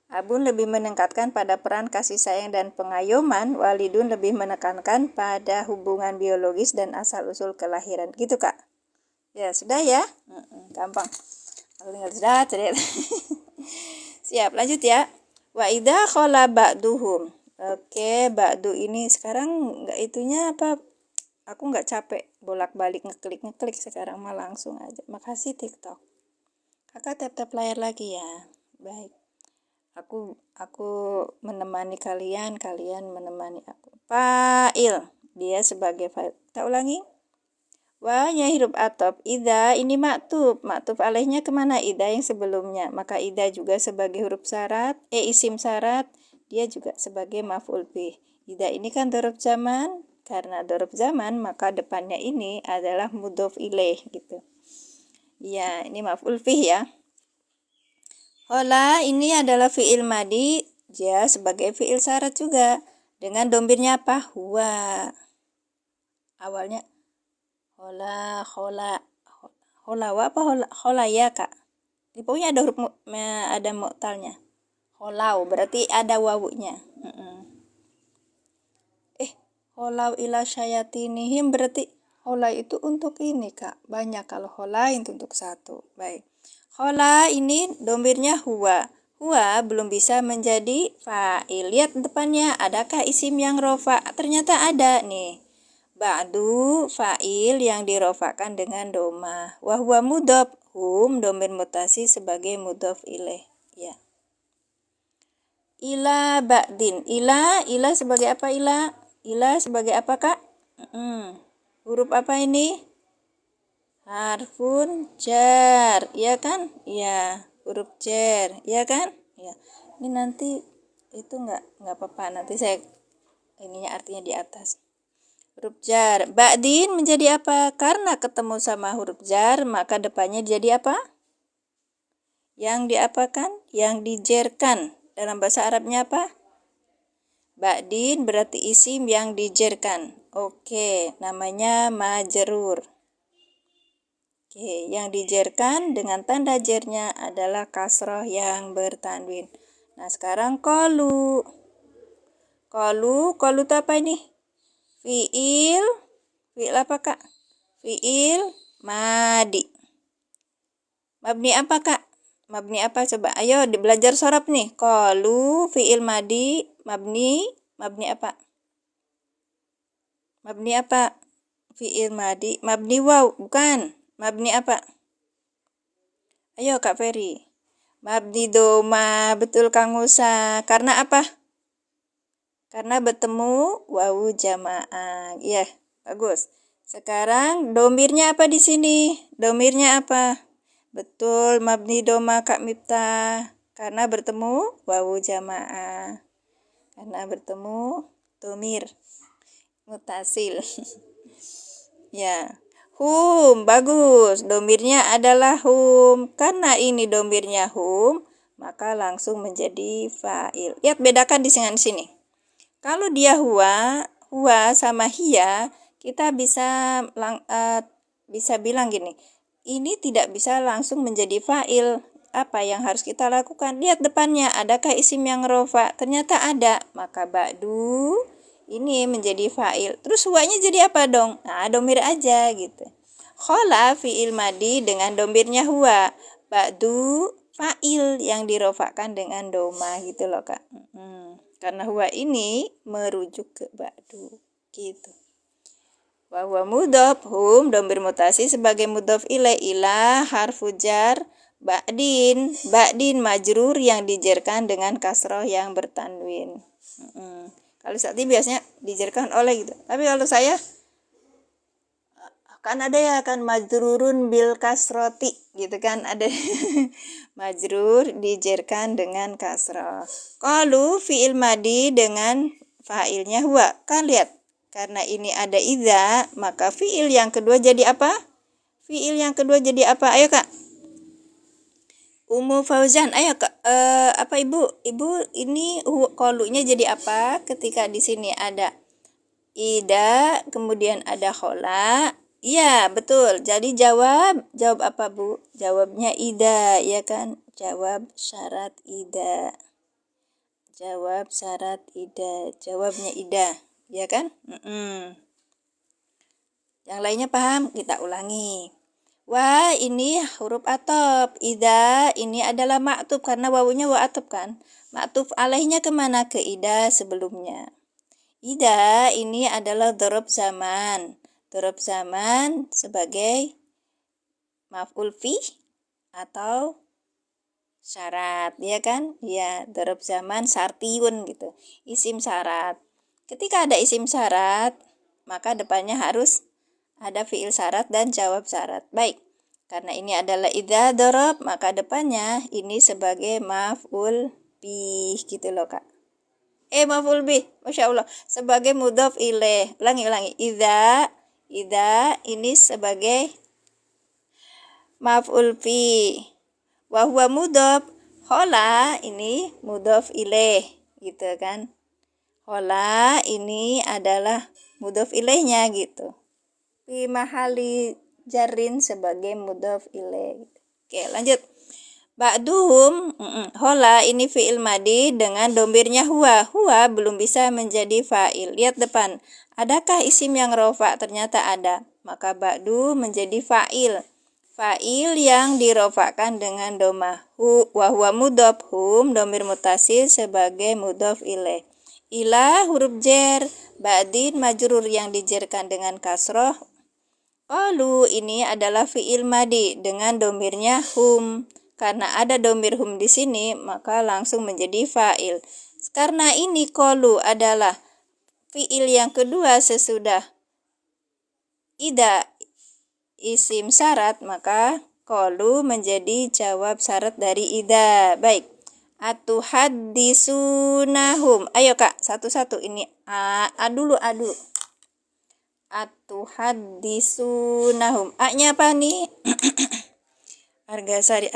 Abun lebih menekankan pada peran kasih sayang dan pengayoman, walidun lebih menekankan pada hubungan biologis dan asal-usul kelahiran. Gitu Kak. Ya sudah ya, gampang. Aku tinggal sudah cerita. Siap, lanjut ya. Wa idza khala ba'duhum. Oke, ba'du ini sekarang enggak itunya apa? Aku enggak capek bolak-balik ngeklik sekarang mah langsung aja. Makasih TikTok. Kakak tap-tap layar lagi ya. Baik. Aku menemani kalian menemani aku. Fa'il, dia sebagai fa'il. Kita ulangi. Wa-nya huruf atop, idza ini maktub alaihnya kemana? Idza yang sebelumnya, maka idza juga sebagai huruf syarat, isim syarat, dia juga sebagai maf'ul bih. Idza ini kan dzaraf zaman, karena dzaraf zaman maka depannya ini adalah mudhof ilaih gitu. Ya, ini maf'ul bih ya. Hola ini adalah fi'il madi, dia sebagai fi'il syarat juga, dengan domirnya apa? Huwa. Awalnya hola apa hola ya Kak, di pokoknya ada huruf ada mu'talnya. Holau berarti ada wawunya. Holau ila syayatinihim berarti hola itu untuk ini Kak, banyak. Kalau hola itu untuk satu. Baik, hola ini domirnya huwa belum bisa menjadi fa'il. Lihat depannya, adakah isim yang rofa? Ternyata ada nih. Ba'du fa'il yang dirofakan dengan domah. Wahwa mudhof, hum domir mutasi sebagai mudhof ilaih. Ya. Ila ba'din. Ila sebagai apa ila? Ila sebagai apa Kak? Huruf apa ini? Harfun jar, ya kan? Ya, huruf jar, ya kan? Ya. Ini nanti itu enggak apa-apa, nanti saya ininya artinya di atas. Huruf jar. Ba'din menjadi apa? Karena ketemu sama huruf jar, maka depannya jadi apa? Yang diapakan? Yang dijerkan. Dalam bahasa Arabnya apa? Ba'din berarti isim yang dijerkan. Oke, namanya majrur. Oke, yang dijerkan dengan tanda jernya adalah kasroh yang bertanwin. Nah, sekarang qalu. Qalu itu apa ini? Fi'il apa Kak? Fi'il madi. Mabni apa Kak? Mabni apa coba? Ayo belajar sorab nih. Qalu fi'il madi mabni apa? Mabni apa? Fi'il madi mabni waw, bukan. Mabni apa? Ayo Kak Ferry. Mabni doma, betul Kang Musa. Karena apa? Karena bertemu wawu jamaah. Iya, bagus. Sekarang domirnya apa di sini? Domirnya apa? Betul, mabni doma Kak Miftah. Karena bertemu wawu jamaah. Karena bertemu domir mutasil. Ya. Hum, bagus. Domirnya adalah hum. Karena ini domirnya hum, maka langsung menjadi fa'il. Lihat bedakan di sini. Kalau dia huwa sama hiya, kita bisa bilang gini, ini tidak bisa langsung menjadi fa'il. Apa yang harus kita lakukan? Lihat depannya, adakah isim yang rofa? Ternyata ada, maka ba'du ini menjadi fa'il. Terus huwanya jadi apa dong? Nah, domir aja gitu. Khola fi'il madi dengan domirnya huwa. Ba'du fa'il yang dirofakkan dengan doma gitu loh Kak. Karena huwa ini merujuk ke ba'du gitu. Wa huwa mudhof, hum dhamir mutasi sebagai mudhof ila harfu jar ba'din majrur yang dijerkan dengan kasroh yang bertanwin. Kalau saat ini biasanya dijerkan oleh gitu. Tapi kalau saya kan ada ya kan majrurun bil kasroti gitu kan, ada majrur dijerkan dengan kasroh. Qalu fi'il madi dengan fa'ilnya huwa. Kan lihat, karena ini ada idza, maka fi'il yang kedua jadi apa? Fi'il yang kedua jadi apa? Ayo Kak. Umu Fauzan, ayo Kak. Apa Ibu? Ibu ini qalunya jadi apa? Ketika di sini ada ida, kemudian ada khola. Iya, betul. Jadi jawab apa Bu? Jawabnya ida, ya kan? Jawab syarat ida. Jawab syarat ida. Jawabnya ida, ya kan? Yang lainnya paham? Kita ulangi. Wa ini huruf atop. Ida ini adalah ma'tuf karena wawunya wa atop kan? Ma'tuf alaihnya kemana? Ke ida sebelumnya. Ida ini adalah dhorob zaman. Dhorob zaman sebagai maf'ul fi atau syarat, ya kan? Ya, dhorob zaman syartiyun gitu. Isim syarat. Ketika ada isim syarat, maka depannya harus ada fi'il syarat dan jawab syarat. Baik. Karena ini adalah idza dhorob, maka depannya ini sebagai maf'ul bih gitu loh Kak. Maf'ul bih, Masya Allah, sebagai mudhof ilaih. Ulangi. Idza ini sebagai maf'ul fi. Wa huwa mudhof. Khola ini mudhof ilaih gitu kan. Khola ini adalah mudhof ilaihnya gitu. Fi mahali jarrin sebagai mudhof ilaih. Oke, lanjut. Ba'duhum, hola ini fi'il madi dengan domirnya huwa. Huwa belum bisa menjadi fa'il. Lihat depan. Adakah isim yang rofa? Ternyata ada. Maka ba'du menjadi fa'il. Fa'il yang dirofakkan dengan domah. Wa huwa mudhof, hum domir mutasil sebagai mudhof ilaih. Ila huruf jer, ba'din majrur yang dijerkan dengan kasroh. Qalu ini adalah fi'il madi dengan domirnya hum. Karena ada domir hum di sini, maka langsung menjadi fa'il. Karena ini qalu adalah fi'il yang kedua sesudah ida isim syarat, maka qalu menjadi jawab syarat dari ida. Baik. Atuhaddisunahum. Ayo Kak, satu-satu ini dulu. Atuhaddisunahum. A-nya apa nih? Argasari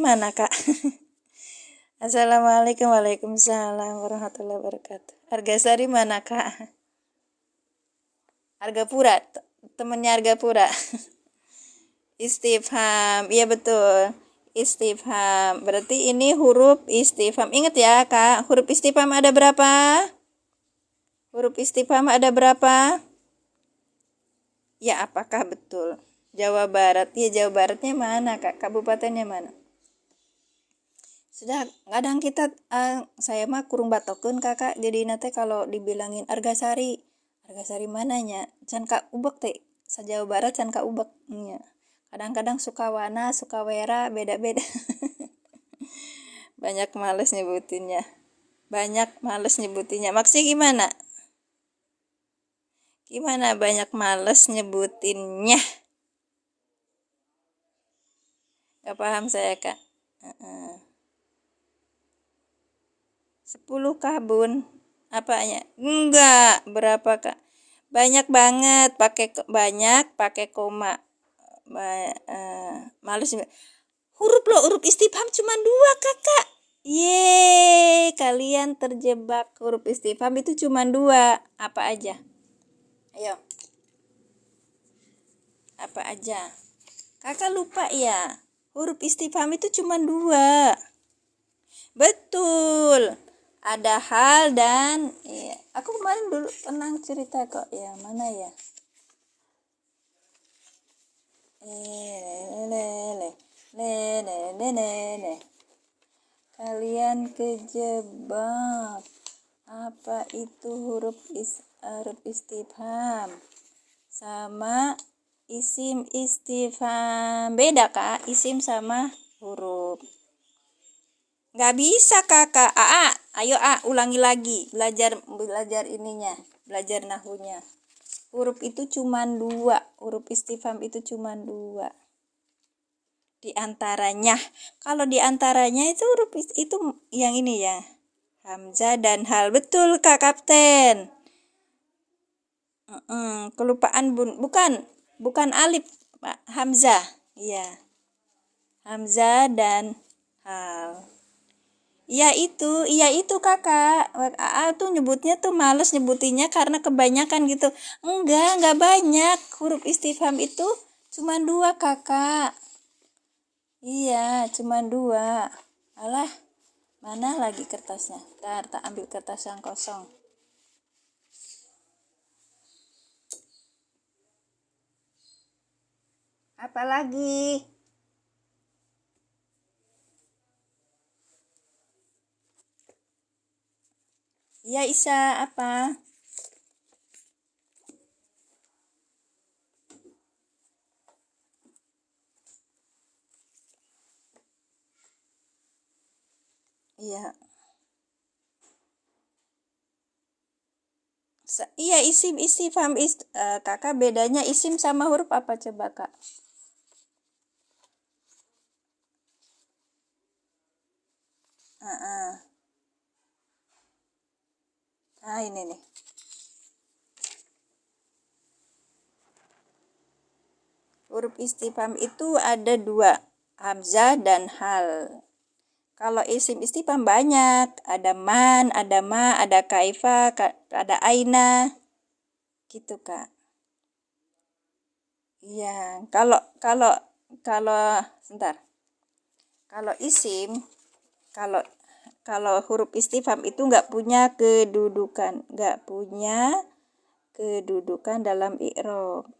mana Kak? Assalamualaikum, waalaikumsalam warahmatullahi wabarakatuh. Argasari mana Kak? Argapura, temennya Argapura. Istifham, iya betul. Istifham, berarti ini huruf istifham. Ingat ya Kak, huruf istifham ada berapa? Huruf istifham ada berapa? Ya, apakah betul? Jawa Barat, ya Jawa Baratnya mana Kak? Kabupatennya mana? Sudah kadang kita saya mah kurung batokun Kakak, jadi nanti kalau dibilangin Argasari mananya? Can Kak ubek teh, sa Jawa Barat can Kak ubek nya. Kadang-kadang Sukawana, Sukawera beda-beda. Banyak males nyebutinnya. Maksudnya gimana? Gimana banyak males nyebutinnya? Gak paham saya Kak. 10 kabun apanya? Enggak, berapa Kak? Banyak banget, pakai koma. Males. Huruf istifham cuma 2 Kakak. Yeay, kalian terjebak. Huruf istifham itu cuma 2. Apa aja? Ayo. Apa aja? Kakak lupa ya. Huruf istifham itu cuma 2. Betul. Ada hal dan iya. Aku kemarin dulu pernah cerita kok. Ya, mana ya? Kalian kejebak. Apa itu huruf istifham sama isim istifham? Beda Kak, isim sama huruf. Nggak bisa Kakak. Ayo ulangi lagi. Belajar ininya, belajar nahunya. Huruf itu cuma 2. Huruf istifham itu cuma 2. Di antaranya, kalau di antaranya itu huruf itu yang ini ya, hamzah dan hal. Betul Kak Kapten. Kelupaan bukan alif Pak, hamzah. Iya, hamzah dan hal. Iya itu Kakak. Tuh nyebutnya tuh males nyebutinnya karena kebanyakan gitu. Enggak banyak. Huruf istifham itu cuma 2 Kakak. Iya, cuma 2. Alah, mana lagi kertasnya? Ntar, tak ambil kertas yang kosong. Apa lagi? Iya Isa, apa? Iya. Iya isim istifham Kakak bedanya isim sama huruf apa coba Kak? Nah ini nih. Huruf istifham itu ada 2, hamzah dan hal. Kalau isim istifham banyak, ada man, ada ma, ada kaifa, ada aina, gitu Kak. Iya, kalau sebentar. Kalau isim, kalau kalau huruf istifham itu nggak punya kedudukan dalam i'rab.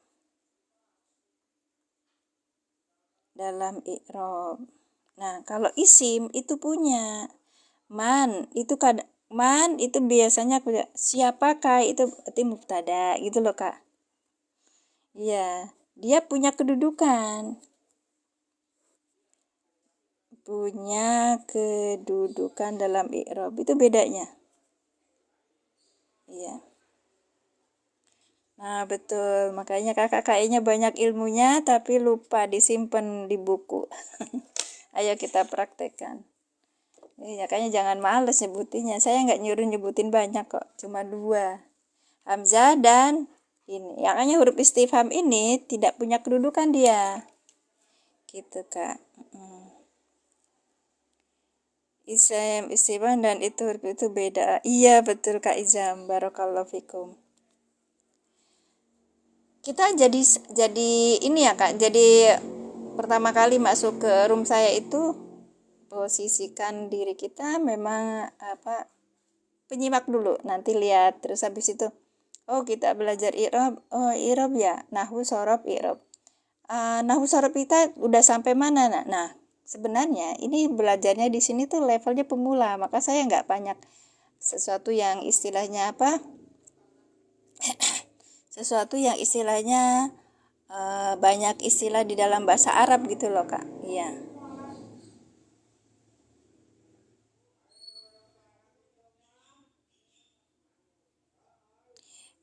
Nah, kalau isim itu punya. Man itu biasanya siapakah itu berarti mubtada gitu loh Kak. Iya, dia punya kedudukan. Dalam i'rab. Itu bedanya. Iya. Nah, betul. Makanya Kakak kayaknya banyak ilmunya tapi lupa disimpan di buku. Ayo kita praktekkan. Iya, kayaknya jangan males nyebutinnya. Saya nggak nyuruh nyebutin banyak kok. Cuma 2. Hamzah dan ini. Makanya huruf istifham ini tidak punya kedudukan dia. Gitu, Kak. Isim, istifham dan itu huruf itu beda. Iya, betul Kak Izam. Barakallahu fikum. Kita jadi ini ya Kak. Jadi pertama kali masuk ke room saya itu posisikan diri kita memang penyimak dulu, nanti lihat terus habis itu kita belajar i'rab. I'rab ya, nahwu shorof i'rab. Nahwu shorof kita udah sampai mana? Nah, sebenarnya ini belajarnya di sini tuh levelnya pemula, maka saya nggak banyak sesuatu yang istilahnya banyak istilah di dalam bahasa Arab gitu loh Kak. Iya.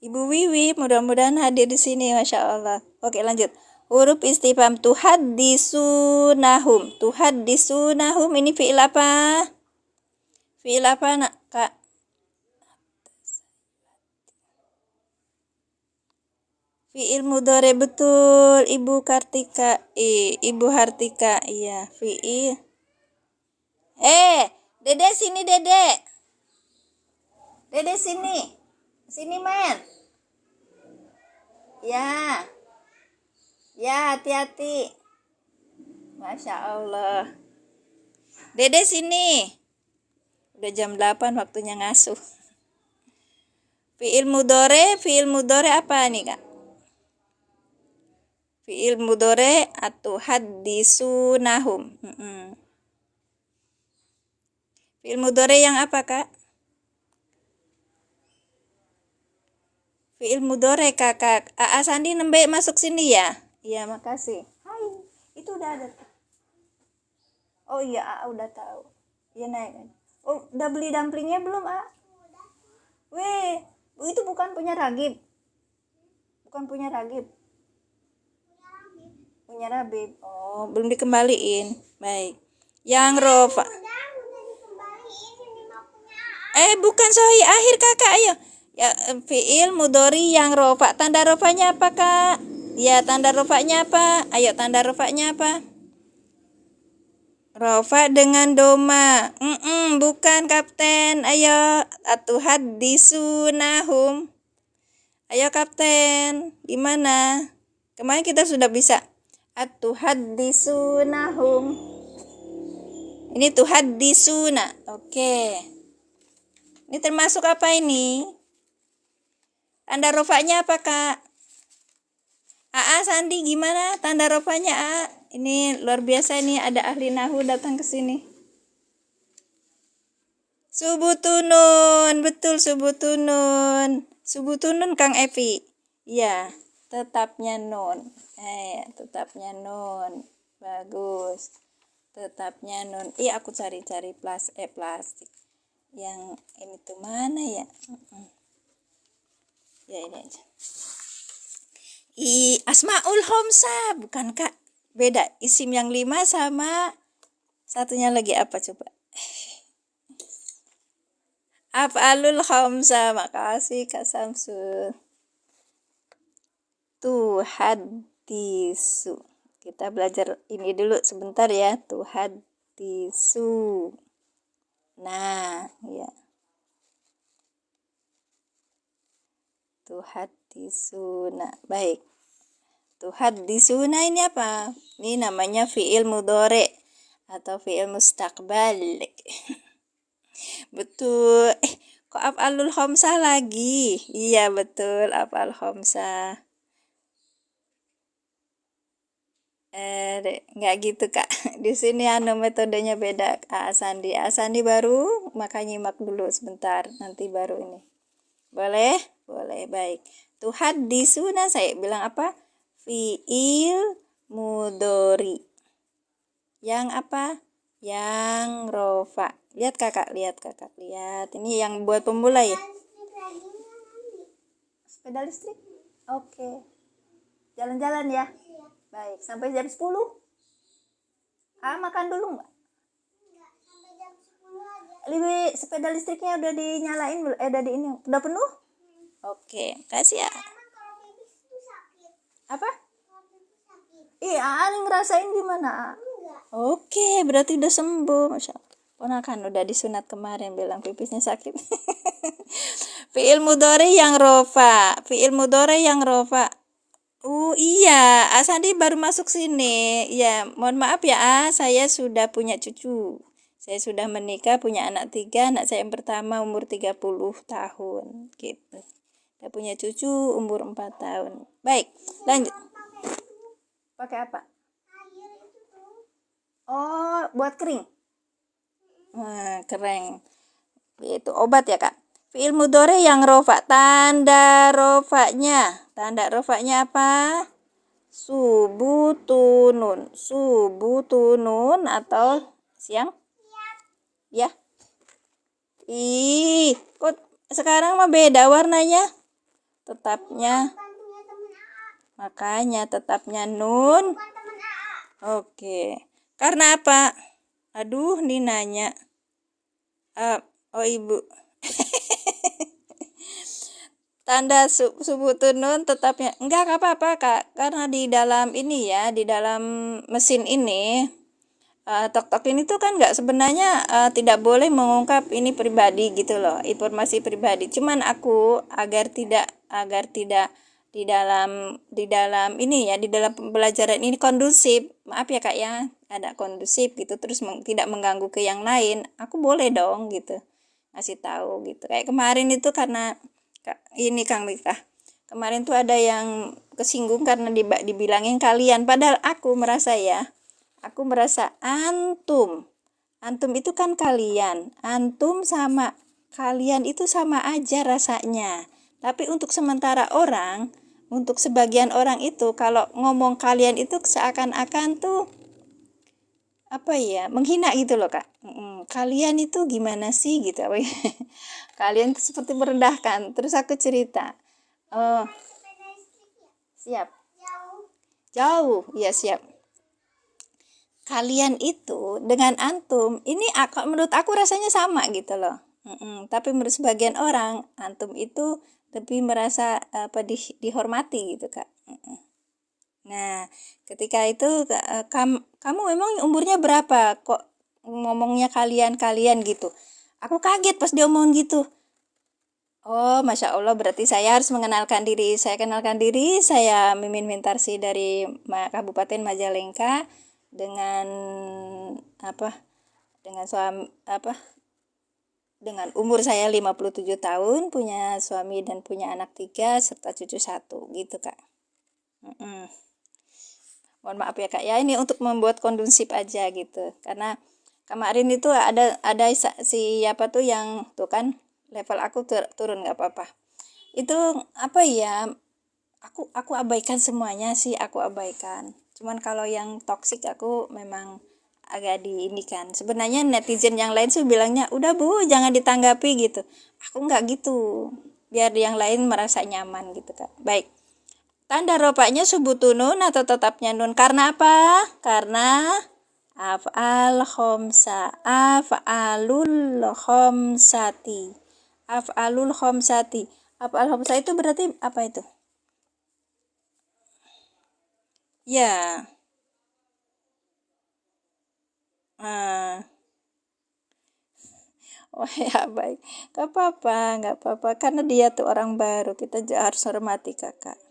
Ibu Wiwi mudah-mudahan hadir di sini, Masya Allah. Oke lanjut. Huruf istifham tuhaddisunahum. Tuhaddisunahum ini fi'il apa? Fi'il apa nak Kak? Fi'il mudhari betul, Ibu Kartika. Ibu Hartika. Iya, fi'il. Dede sini Dede. Dede sini. Sini men. Ya. Ya, hati-hati. Masya Allah. Dede sini. Udah jam 8 waktunya ngasuh. Fi'il mudhari apa nih Kak? Fi'il mudhari atuhaddisunahum. Fi'il mudhari yang apa, Kak? Fi'il mudhari, Kakak. Aa Sandi nembe masuk sini ya? Iya, makasih. Hai, itu udah ada. Oh iya, Aa udah tahu. Iya naik. Oh, udah beli dumplingnya belum, Aa? Weh, itu bukan punya Ragib. Bukan punya Ragib. Punya Rabib. Oh, belum dikembaliin. Baik. Yang Rofa. Bukan Sohi akhir, Kakak. Ayo. Ya, fi'il mudhari yang rofa. Tanda rofanya apa, Kak? Ya, tanda rofanya apa? Ayo, tanda rofanya apa? Rofa dengan doma. Bukan, Kapten. Ayo, atuhaddisunahum. Ayo, Kapten. Gimana? Kemarin kita sudah bisa. Atuhaddisunahum. Ini tuhaddisuna. Oke. Ini termasuk apa ini? Tanda rofanya apa, Kak? Aa Sandi gimana tanda rofanya, A? Ini luar biasa nih, ada ahli nahu datang ke sini. Subutunun, betul subutunun. Subutunun, Kang Evi. Iya, tetapnya nun. Tetapnya nun. Bagus. Tetapnya nun. Aku cari-cari plastik. Yang ini tuh mana ya? Ya ini aja. Asmaul Homsa, bukan, Kak? Beda. Isim yang 5 sama satunya lagi apa coba? Af'alul Homsa. Makasih, Kak Samsul. Tuhaddisu. Kita belajar ini dulu sebentar ya. Tuhaddisu. Nah, ya. Tuhaddisuna. Baik. Tuhaddisuna ini apa? Ini namanya fi'il mudhari atau fi'il mustaqbal. Betul. Kok af'alul khamsah lagi? Iya, betul, af'al khamsah. Nggak gitu, Kak. Di sini metodenya beda. Asandi baru, makanya nyimak dulu sebentar, nanti baru ini. Boleh? Boleh, baik. Tuhaddisuna, saya bilang apa? Fi'il mudhari. Yang apa? Yang rofa. Lihat Kakak. Lihat. Ini yang buat pemula ya? Sepeda listrik? Oke. Jalan-jalan ya? Baik, sampai jam 10? Makan dulu nggak? Sampai jam 10 aja. Sepeda listriknya udah dinyalain belum? Udah di ini. Udah penuh? Oke, kasih ya. Apa? Ngerasain gimana? Oke, berarti udah sembuh. Masya Allah. Ponakan udah disunat kemarin bilang pipisnya sakit. Fi'il mudhari yang rofa. Iya, Sandi baru masuk sini. Ya, mohon maaf ya, saya sudah punya cucu. Saya sudah menikah, punya anak 3. Anak saya yang pertama umur 30 tahun. Gitu. Saya punya cucu umur 4 tahun. Baik, lanjut. Pakai apa? Oh, buat kering. Keren. Itu obat ya, Kak. Fi'il mudhari yang rofa. Tanda rofanya apa? Subutunun atau siang? Ya. Kok sekarang mah beda warnanya? Tetapnya. Makanya tetapnya nun. Oke. Karena apa? Aduh, nih nanya. Oh, Ibu. Tanda subutunun tetapnya. Enggak apa-apa, Kak. Karena di dalam ini ya, di dalam mesin ini, tok-tok ini tuh kan nggak sebenarnya tidak boleh mengungkap ini pribadi gitu loh, informasi pribadi. Cuman aku agar tidak di dalam ini ya, di dalam pembelajaran ini kondusif. Maaf ya, Kak ya, ada kondusif gitu, terus tidak mengganggu ke yang lain. Aku boleh dong gitu ngasih tahu gitu. Kayak kemarin itu karena ini Kang Mika. Kemarin tuh ada yang kesinggung karena dibilangin kalian, padahal aku merasa antum Antum itu kan kalian. Antum sama kalian itu sama aja rasanya. Tapi untuk sementara orang, untuk sebagian orang itu kalau ngomong kalian itu seakan-akan tuh apa ya, menghina gitu loh Kak. Kalian itu gimana sih gitu. Kalian itu seperti merendahkan. Terus aku cerita. Oh, siap. Jauh, ya siap. Kalian itu dengan antum ini menurut aku rasanya sama gitu loh. Tapi menurut sebagian orang antum itu lebih merasa dihormati gitu Kak. Nah ketika itu kamu memang umurnya berapa kok ngomongnya kalian gitu. Aku kaget pas dia omong gitu. Oh, Masya Allah, berarti saya harus mengenalkan diri. Saya kenalkan diri, saya Mimin Mintarsi dari Kabupaten Majalengka dengan dengan suami dengan umur saya 57 tahun, punya suami dan punya anak 3 serta cucu 1 gitu, Kak. Mohon maaf ya, Kak. Ya, ini untuk membuat kondusif aja gitu. Karena kemarin itu ada siapa tuh yang tuh kan level aku turun nggak apa-apa. Itu apa ya, aku abaikan semuanya sih, aku abaikan. Cuman kalau yang toksik aku memang agak diinikan. Sebenarnya netizen yang lain sih bilangnya udah Bu jangan ditanggapi gitu. Aku nggak gitu, biar yang lain merasa nyaman gitu Kak. Baik, tanda rofaknya subutu nun atau tetapnya nun karena apa? Karena af'al khomsa, af'alul khomsati, af'alul khomsati. Af'al khomsa itu berarti apa itu? Ya, oh ya baik, nggak apa-apa, karena dia tuh orang baru, kita harus hormati kakak.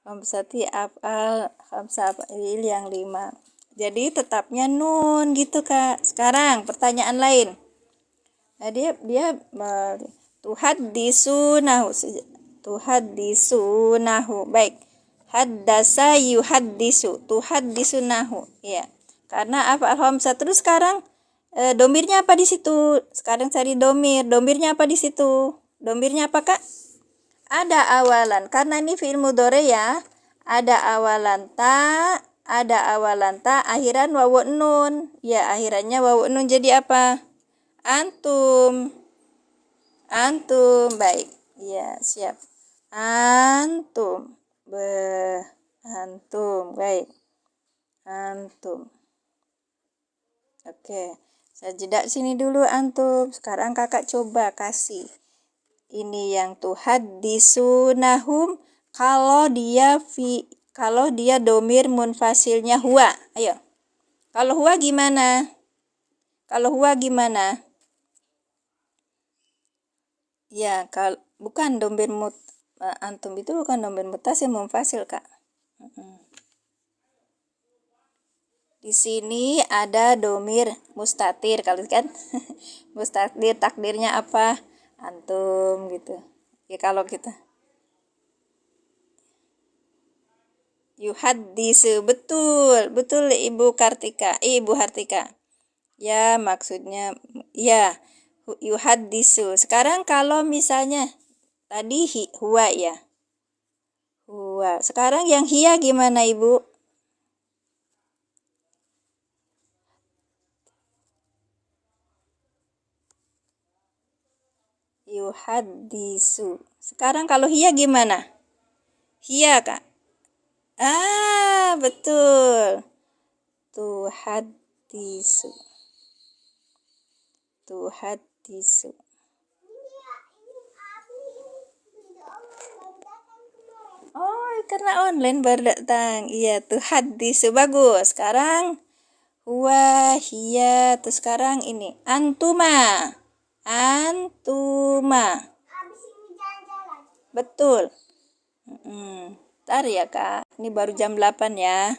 Hamsati af'al, hamsa af'il yang 5. Jadi tetapnya nun gitu kak. Sekarang pertanyaan lain. Nah, dia tuhaddisu nahu. Baik. Haddasa tuhaddisu nahu. Ya. Karena af'al hamzah terus sekarang domirnya apa di situ? Sekarang cari domir. Domirnya apa di situ? Domirnya apa kak? Ada awalan. Karena ini fi'il mudhari ya. Ada awalan ta, akhiran wawu nun. Ya, akhirannya wawu nun jadi apa? Antum. Baik. Ya, siap. Antum. Antum. Baik. Antum. Oke. Saya jeda sini dulu antum. Sekarang kakak coba kasih. Ini yang tuhaddisunahum kalau dia domir munfasilnya huwa. Ayo. Kalau huwa gimana? Ya, kalau bukan domir antum itu bukan domir mutasil munfasil, Kak. Di sini ada domir mustatir kalau kan. Mustatir takdirnya apa? Antum gitu. Ya kalau kita yuhaddisu, betul Ibu Hartika. Ya, maksudnya ya yuhaddisu. Sekarang kalau misalnya tadi huwa ya. Huwa. Sekarang yang hiya gimana Ibu? Yuhaddisu. Sekarang kalau hiya gimana? Hiya, Kak. Betul. Tuhaddisu. Oh, karena online baru datang. Iya, tuhaddisu. Bagus. Sekarang huwa, hiya. Terus sekarang ini. Antuma. Betul. Ntar ya, Kak. Ini baru jam 8 ya.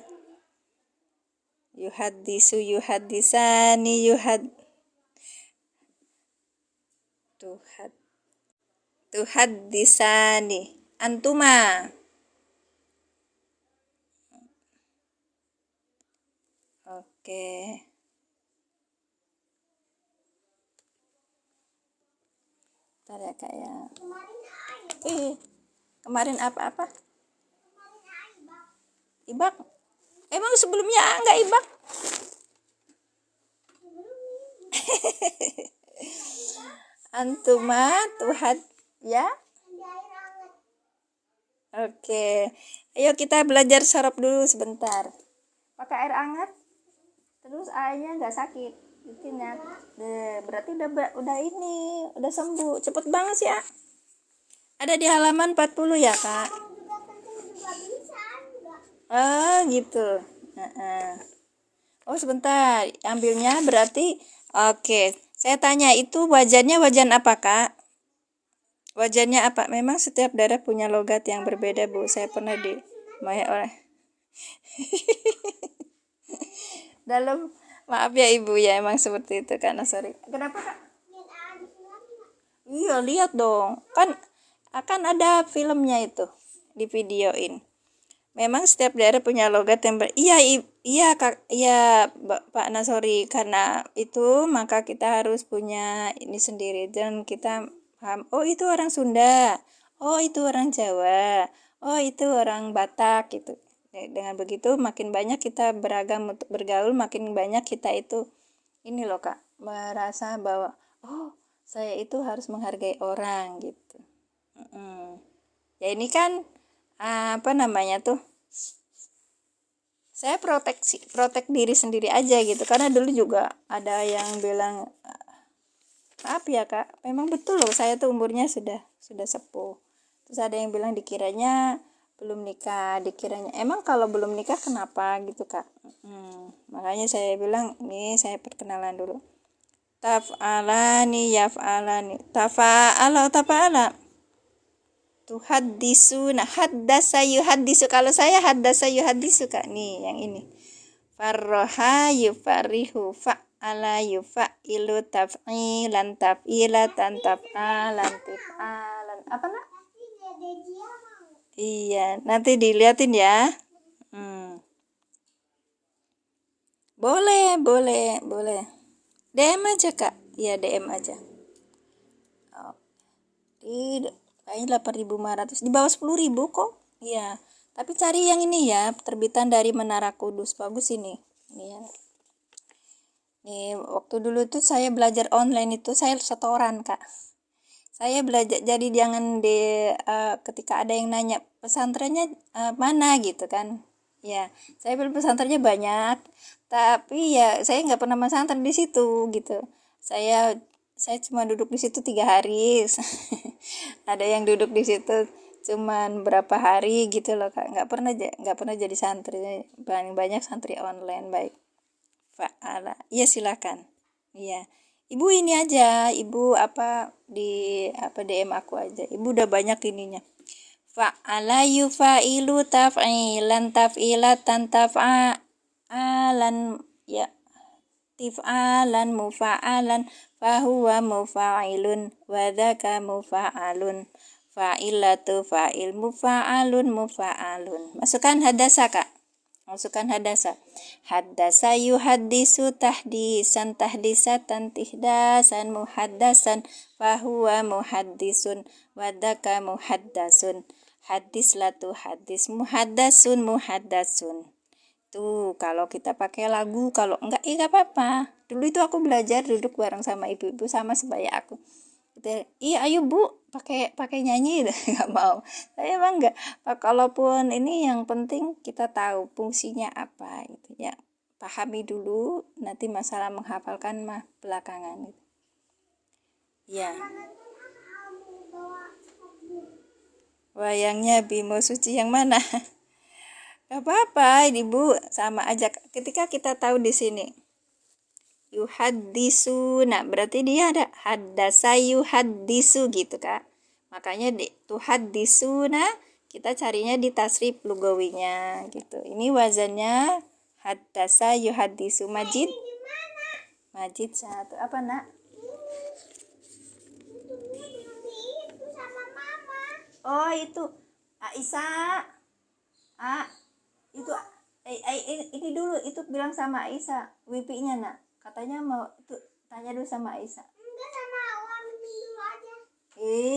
Yuhaddisu, yuhaddisani, tuhaddisani. Antuma. Oke. Bentar ya kak ya. Kemarin apa-apa? Ibak? Emang sebelumnya nggak ibak? Antuma Tuhan ya. Oke, ayo kita belajar sorop dulu sebentar. Pakai air hangat, terus airnya nggak sakit, bikinnya. Berarti udah ini, udah sembuh, cepet banget sih ya. Ada di halaman 40 ya kak. Oh gitu. Oh sebentar, ambilnya berarti. Oke, saya tanya itu wajannya wajan apa kak? Wajannya apa? Memang setiap daerah punya logat yang berbeda bu. Saya pernah di oleh dalam, maaf ya ibu ya, emang seperti itu karena sorry. Kenapa kak? Iya lihat dong, kan akan ada filmnya itu di videoin. Memang setiap daerah punya logat yang iya kak, iya Pak Nasori, karena itu maka kita harus punya ini sendiri dan kita paham. Oh itu orang Sunda, oh itu orang Jawa, oh itu orang Batak gitu. Dengan begitu makin banyak kita beragam untuk bergaul, makin banyak kita itu ini loh kak, merasa bahwa oh saya itu harus menghargai orang gitu. Ya ini kan apa namanya tuh, saya protek diri sendiri aja gitu, karena dulu juga ada yang bilang maaf ya kak, memang betul loh saya tuh umurnya sudah sepuh. Terus ada yang bilang dikiranya belum nikah, dikiranya emang kalau belum nikah kenapa gitu kak. Makanya saya bilang nih, saya perkenalan dulu. Taf'alani yaf'alani, tafa'ala tuhaddisu, nah haddasa yuhaddisu, kalau saya haddasa yuhaddisu kak, nih yang ini. Farroha yufarihu fa'ala yufa'ilu taf'ilan taf'ilatan taf'alan tif'alan. Apa nak? Iya, nanti diliatin ya. Boleh. DM aja kak. Iya DM aja. Oh, kayaknya 8.500, di bawah 10.000 kok. Iya. Tapi cari yang ini ya, terbitan dari Menara Kudus, bagus ini. Ini ya. Nih, waktu dulu tuh saya belajar online itu saya setoran kak. Saya belajar, jadi jangan ketika ada yang nanya pesantrennya mana gitu kan. Ya, saya bilang pesantrennya banyak, tapi ya saya nggak pernah pesantren di situ gitu. Saya cuma duduk di situ 3 hari. Ada yang duduk di situ cuman berapa hari gitu loh kak. Nggak pernah jadi santri. Banyak santri online baik. Fa'ala. Iya silakan. Iya. Ibu ini aja, ibu DM aku aja. Ibu udah banyak ininya. Fa'ala yufa'ilu taf'ilan taf'ilatan taf'alan ya tif'alan mufa'alan fahuwa mufa'ilun wadaka mufa'alun fa'ilatu fa'il mufa'alun mufa'alun. Masukkan hadasa kak. Haddasa yuhaddisu tahdisan tahdisatan tihdasan muhaddasan fahuwa muhaddisun wadaka muhaddasun hadis latu hadis muhaddasun muhaddasun. Tuh kalau kita pakai lagu, kalau enggak enggak apa-apa. Dulu itu aku belajar duduk bareng sama ibu-ibu sama sebaya aku. Iya ayo bu, pakai nyanyi. Nggak mau, saya emang nggak. Kalaupun ini yang penting kita tahu fungsinya apa gitu ya, pahami dulu, nanti masalah menghafalkan mah belakangan gitu. Ya, wayangnya Bimo Suci yang mana? Gak apa-apa ibu, sama aja ketika kita tahu di sini yuhaddisu, nah berarti dia ada haddasa yuhaddisu gitu kak. Makanya tuhaddisuna kita carinya di tasrif lugawinya gitu. Ini wazannya haddasa yuhaddisu. Majid satu apa nak? Oh itu Aisyah. Itu ini dulu itu bilang sama Aisyah, wipinya nak. Katanya mau itu tanya dulu sama Aisyah. Enggak, sama Wamin dulu aja.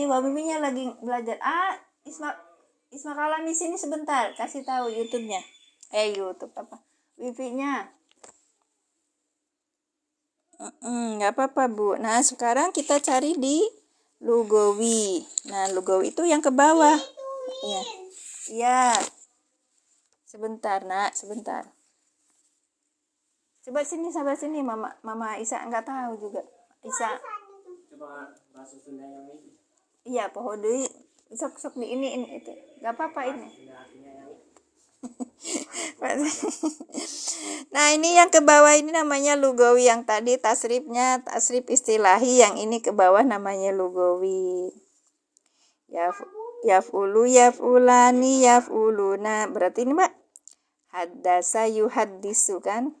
Wabibinya lagi belajar. Isma Kalami sini sebentar, kasih tahu YouTube-nya. YouTube apa? Wifi-nya. Nggak apa-apa, Bu. Nah, sekarang kita cari di Lugawi. Nah, Lugawi itu yang ke bawah. Iya. Iya. Sebentar, Nak, sebentar. Coba sini, sabar sini, Mama Isa nggak tahu juga. Isa. Coba bahasa Sunda yang ini. Iya, pohon deui. Sok di ini itu. Gak apa-apa ini. Nah, ini yang ke bawah ini namanya lugawi. Yang tadi tasrifnya tasrif istilahi, yang ini ke bawah namanya lugawi. Yaf'ulu, yaf'ulani, yaf'uluna. Berarti ini, Mbak, haddasa yuhaddisu kan?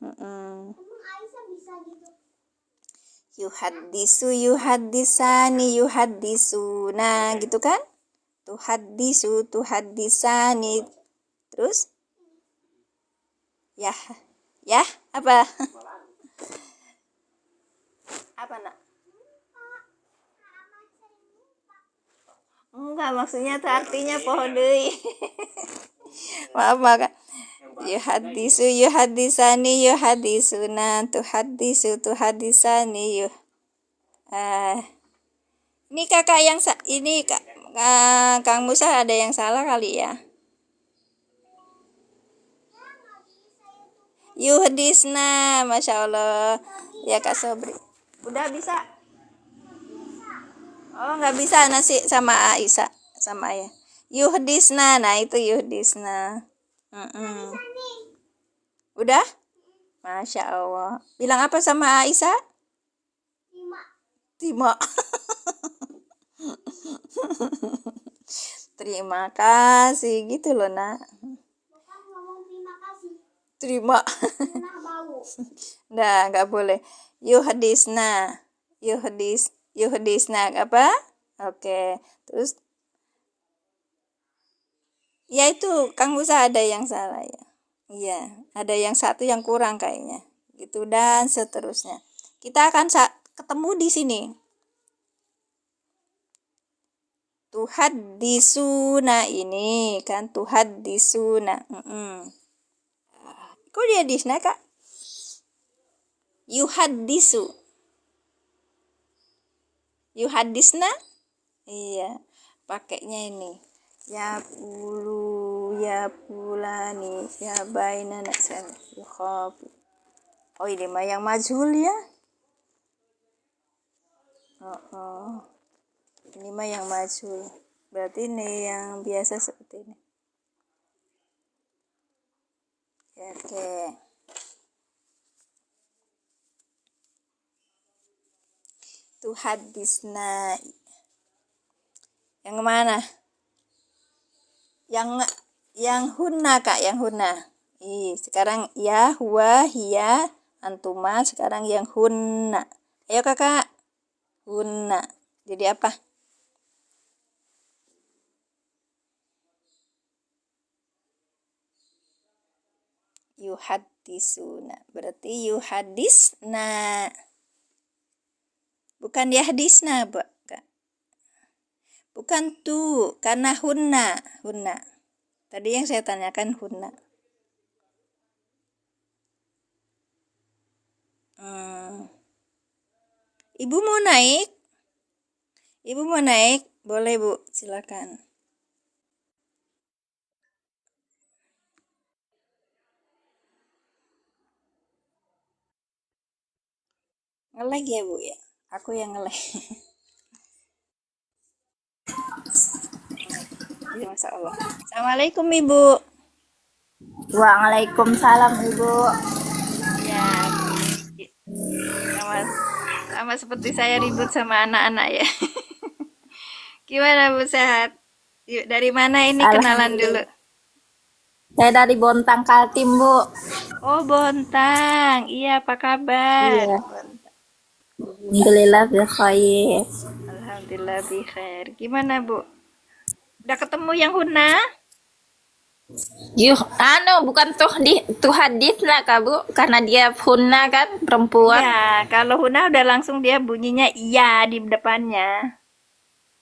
Yuhaddisu, yuhaddisani, yuhaddisuna gitu kan? Tuhaddisu, tuhaddisani. Terus? Ya apa? Apa, Nak? Enggak, maksudnya tuh artinya pohon deui. Maaf, Kak. Yuhaddisu, yuhaddisani, yuhaddisuna, tuhaddisu, tuhaddisani, ini kakak yang ini Kang Musa ada yang salah kali ya. Yuhdisna, Masya Allah. Ya Kak Sobri. Udah bisa? Oh, nggak bisa nasi sama Aisyah, sama ayah. Yuhdisna, nah itu yuhdisna. Udah? Masya Allah. Bilang apa sama Aisyah? Terima. Terima kasih gitu loh, Nak. Bukan ngomong terima kasih. Terima. Nah, nggak boleh. Yuhdisna. Yuhdisna apa? Oke. Terus ya itu Kang Musa ada yang salah ya. Iya, ada yang satu yang kurang kayaknya. Gitu dan seterusnya. Kita akan ketemu di sini. Tuhaddisuna ini kan tuhaddisuna. Kok dia disna, Kak? Yuhaddisu. Yuhaddisna? Iya, pakainya ini. Ya pulu, ya pulani, ya bainana san yukhafi. Oh, ini mah yang majhul ya. Ini mah yang majhul. Berarti ini yang biasa seperti ini. Oke. Tuhaddisna. Yang mana? Yang hunna, Kak, yang hunna. Sekarang ya, huwa, hiya, antuma, sekarang yang hunna. Ayo Kakak. Hunna. Jadi apa? Yuhaddisuna. Berarti yuhaddisna. Bukan yahdisna, Kak. Bukan tuh, karena hunna. Tadi yang saya tanyakan hunna. Ibu mau naik? Boleh, Bu, silakan. Ngelag ya, Bu ya? Aku yang ngelag. Ya, Masya Allah. Assalamualaikum, Ibu. Waalaikumsalam, Ibu. Ya, sama seperti saya ribut sama anak-anak ya. Gimana, Bu, sehat? Yuk, dari mana ini kenalan dulu? Saya dari Bontang Kaltim, Bu. Oh, Bontang. Iya, apa kabar? Iya. Alhamdulillah bikhair. Alhamdulillah bikhair. Gimana, Bu? Udah ketemu yang Huna? Bukan tuh hadis lah, Kak, Bu, karena dia Huna kan perempuan. Ya, kalau Huna udah langsung dia bunyinya iya di depannya.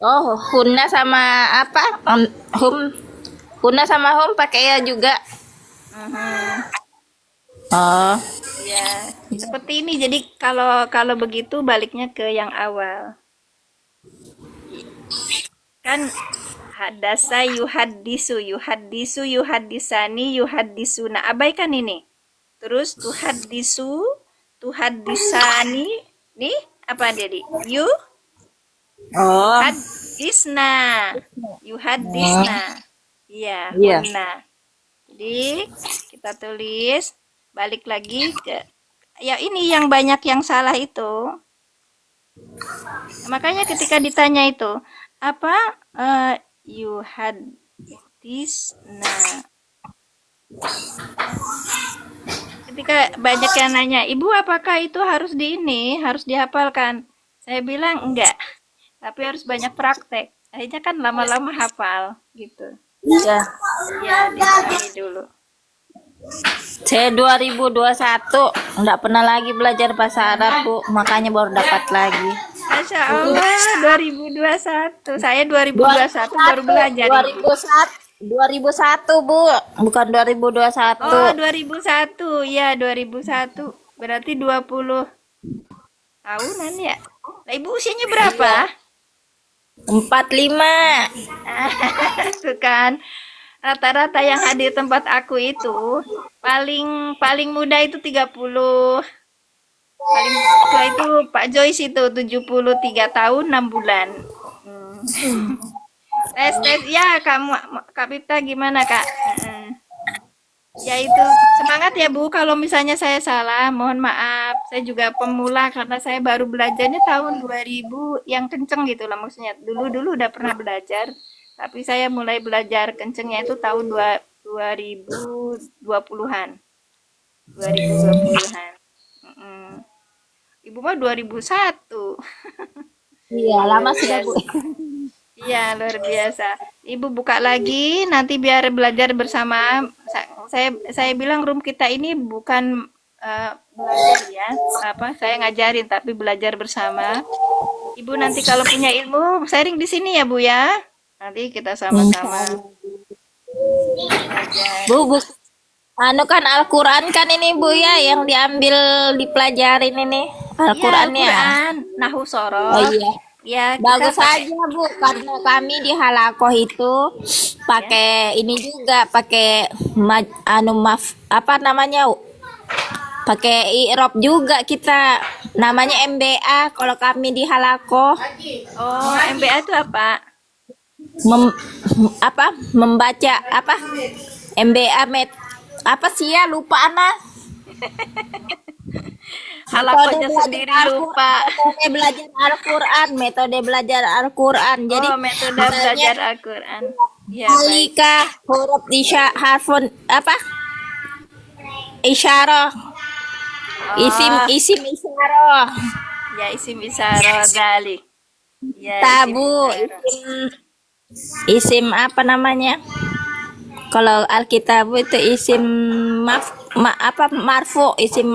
Oh, Huna sama apa? Huna sama Home pakai ya juga. Mhm. Oh, Ya, seperti ini. Jadi kalau kalau begitu baliknya ke yang awal. Kan hadasa yuhadisu, yuhadisu, yuhadisani, yuhadisuna. Abaikan ini. Terus tuhadisu, tuhadisani. Nih, apa jadi? oh, Yuhadisna. oh, Yuhadisna. Iya, iya. hunna. Jadi kita tulis balik lagi ke ya ini yang banyak yang salah itu. Makanya ketika ditanya itu apa you had this nah ketika banyak yang nanya ibu apakah itu harus di ini harus dihafalkan saya bilang enggak tapi harus banyak praktek akhirnya kan lama-lama hafal gitu Iya. ya di sini dulu. Saya 2021 nggak pernah lagi belajar bahasa Arab, Bu. Makanya baru dapat lagi. Masya Allah 2021 saya 2021 baru belajar ibu. 2001, 2001, Bu. Bukan 2021. Oh 2001 ya 2001 berarti 20 tahunan ya nah ibu usianya berapa 45. tuh kan rata-rata yang hadir tempat aku itu paling paling muda itu 30 paling tua itu Pak Joyce itu 73 tahun 6 bulan tes tes ya kamu Kak Pipta gimana Kak ya itu semangat ya Bu kalau misalnya saya salah mohon maaf saya juga pemula karena saya baru belajarnya tahun 2000 yang kenceng gitu lah maksudnya dulu udah pernah belajar tapi saya mulai belajar kencengnya itu tahun 2020-an 2020-an Ibu mah 2001 Iya, luar lama sudah, Bu. biasa iya luar biasa Ibu buka lagi nanti biar belajar bersama saya bilang room kita ini bukan belajar ya apa saya ngajarin tapi belajar bersama Ibu nanti kalau punya ilmu sharing di sini ya Bu ya nanti kita Insya sama-sama Allah. belajar Bu, anu kan Al-Quran kan ini, Bu, ya, yang diambil dipelajarin ini. iya Al-Qurannya. Al-Quran nahu Oh sorof iya. ya kita Bagus pakai aja, Bu, karena kami di Halakoh itu ya pakai ini juga, pakai apa namanya? Pakai i'rab juga kita. Namanya MBA kalau kami di Halakoh. oh MBA itu apa Mem- apa? Membaca apa? MBA apa sih ya? Lupa Ana. halakohnya sendiri lupa Metode belajar Al-Quran, metode belajar Al-Quran. Jadi oh metode misalnya belajar Al-Quran ya baik alika huruf harfun apa? Isyarah, oh isim isyarah, ya isim isyarah dalik ya isim tabu, isyarah isim apa namanya? Kalau Alkitab itu isim apa marfu, isim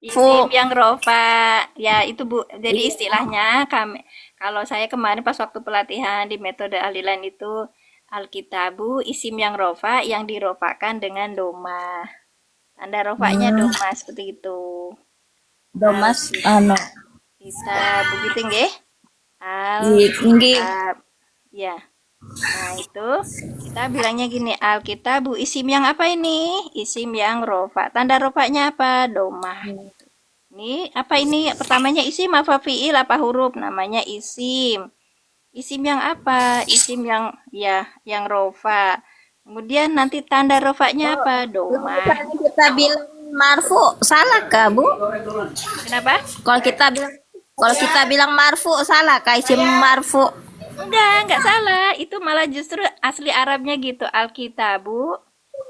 isim marfu. yang rofa ya itu Bu jadi istilahnya kami kalau saya kemarin pas waktu pelatihan di metode ahlilan itu Alkitabu isim yang rofa yang dirofakan dengan doma tanda rofanya Hmm, doma seperti itu Domas anu Alkitab begitu nggih nggih. Alkitab ya nah itu kita bilangnya gini Alkitabu isim yang apa ini isim yang rofa tanda rofanya apa doma ini apa ini pertamanya isim apa fiil apa huruf namanya isim isim yang apa isim yang ya yang rofa kemudian nanti tanda rofanya apa doma Kalau kita bilang marfu salah kah, Bu? kenapa Kalau kita bilang marfu salah kah isim marfu? enggak salah itu malah justru asli Arabnya gitu Alkitabu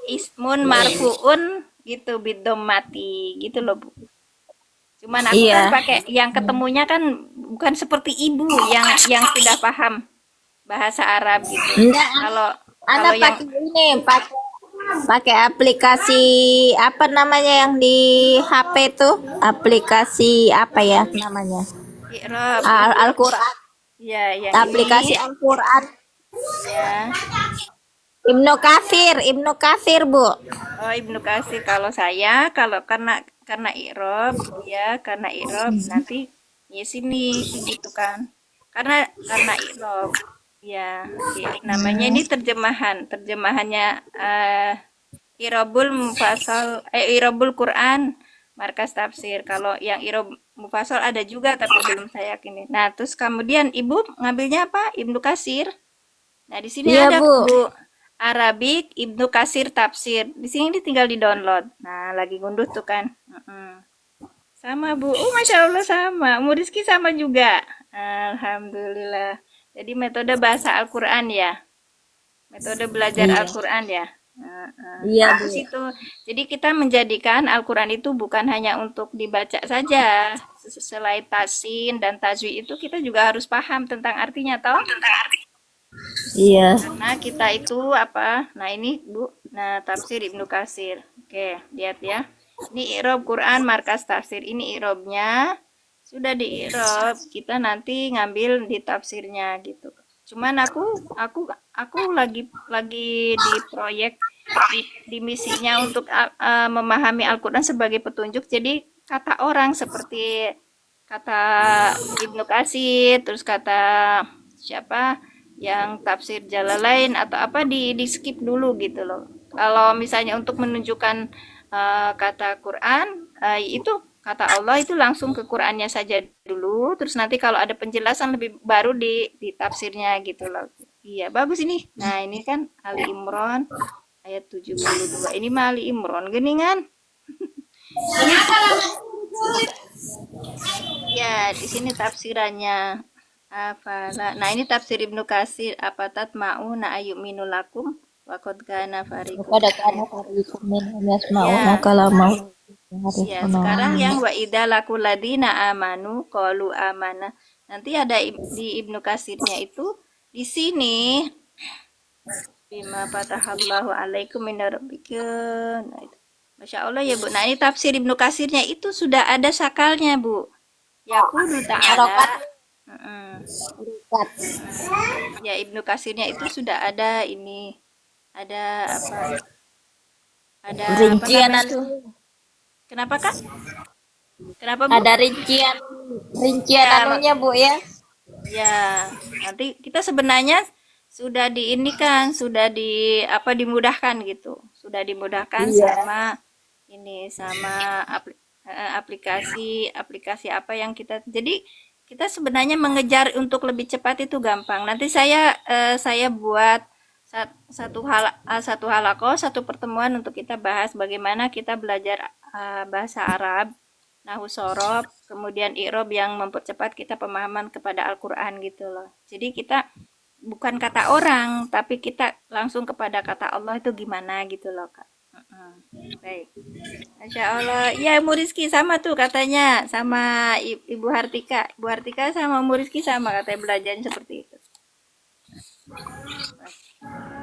ismun marfuun gitu bidomati gitu loh Bu cuman aku kan Iya. pakai yang ketemunya kan bukan seperti ibu yang sudah paham bahasa Arab gitu. Enggak, Kalau Anda kalau yang pakai ini, pakai aplikasi apa namanya yang di HP tuh? Aplikasi apa ya namanya? I'rab, Al-Qur'an. Ya, yang Aplikasi ini Al-Quran. ya. Ibnu Katsir Bu. Oh, Ibnu Katsir. Kalau saya, kalau karena irob, ya karena irob nanti ya sini gitu kan. Karena irob, ya namanya ini terjemahannya Irobul Mufasal, Irobul Quran, markas tafsir. Kalau yang Irob Mufasal ada juga tapi belum saya yakini. Nah, terus kemudian Ibu ngambilnya apa? Ibnu Katsir. Nah, di sini Iya ada Bu. Bu, Arabik Ibnu Katsir Tafsir. Di sini ini tinggal di-download. Nah, lagi ngunduh tuh kan. Sama Bu. Oh, Masya Allah sama. Umur Rizky sama juga. Alhamdulillah. Jadi metode bahasa Al-Quran ya. Metode belajar Iya. Al-Quran ya. Iya Bu. Bagus itu. Jadi kita menjadikan Al-Quran itu bukan hanya untuk dibaca saja. Selain tasin dan tajwid itu kita juga harus paham tentang artinya, toh? Iya. Karena kita itu apa? Nah ini Bu, nah tafsir Ibnu Katsir. Oke, lihat ya. Ini i'rab Quran markas tafsir. Ini i'rabnya. Sudah di i'rab, kita nanti ngambil di tafsirnya gitu. Cuman aku lagi di proyek di misinya untuk memahami Al-Quran sebagai petunjuk. Jadi kata orang seperti kata Ibnu Katsir, terus kata siapa yang tafsir Jalalain atau apa di skip dulu gitu loh. Kalau misalnya untuk menunjukkan kata Quran itu kata Allah itu langsung ke Qurannya saja dulu, terus nanti kalau ada penjelasan lebih baru di tafsirnya gitu loh. Iya, bagus ini. Nah, ini kan Ali Imran ayat 72. Ini mah Ali Imran geningan. Ya, di sini tafsirannya. Afala. Nah, ini tafsir Ibnu Katsir. Apatat ma'una ayyuminu lakum wa qad kana fariqum Kepada min karena ayat. fariqum minhum yasma'una Ya, kalamau ya. yarifuna. Sekarang yang wa idza lakul ladina amanu qalu amana. Nanti ada di Ibnu Katsirnya itu di sini bima fatahallahu alaikum min rabbika. Nah, itu. Masya Allah ya Bu. Nah ini tafsir Ibnu Katsirnya itu sudah ada sakalnya Bu. Yaqulu ta'ala. Harokat Heeh. rikat. Ya Ibnu Katsirnya itu sudah ada ini ada apa Rincian namanya anu, tuh? Kenapa Kak? Kenapa Bu? ada rincian Ya, anunya Bu ya. ya. Nanti kita sebenarnya sudah di ini kan, sudah di apa dimudahkan gitu. Sudah dimudahkan Iya. sama ini sama aplikasi apa yang kita jadi kita sebenarnya mengejar untuk lebih cepat itu gampang. Nanti saya buat satu halako, satu pertemuan untuk kita bahas bagaimana kita belajar bahasa Arab, nahu sorob, kemudian i'rob yang mempercepat kita pemahaman kepada Al-Qur'an gitu loh. Jadi kita bukan kata orang, tapi kita langsung kepada kata Allah itu gimana gitu loh, Kak. Baik. Masya Allah. Ya, Muriski sama tuh katanya. Sama Ibu Hartika. Ibu Hartika sama Muriski sama katanya belajarnya seperti itu.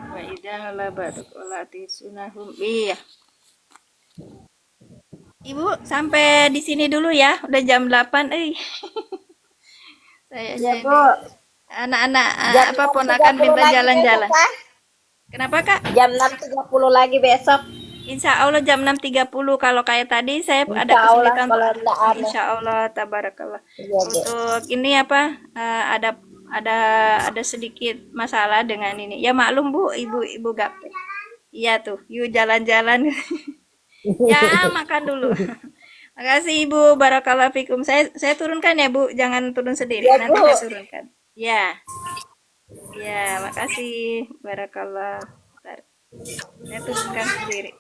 Wa idza labatulati sunahum. Iya. Ibu sampai di sini dulu ya. Udah jam 8. Saya Iya jadi Bu. anak-anak Jam apa enam tiga ponakan puluh minta lagi besok jalan-jalan. Pak. Kenapa, Kak? Jam 6.30 lagi besok. Insya Allah jam 6.30. Kalau kayak tadi saya ada Insya Allah kesulitan untuk kalau tidak aneh. Insya Allah tabarakallah. Iya Bu. Untuk ini apa ada ada sedikit masalah dengan ini. Ya maklum Bu, ibu gap. Iya tuh, yuk jalan-jalan. Ya makan dulu. Makasih Ibu, barakallah fikum. Saya turunkan ya Bu, jangan turun sendiri. Iya Nanti Bu. saya turunkan. Ya, ya makasih, barakallah. Bentar, saya turunkan sendiri.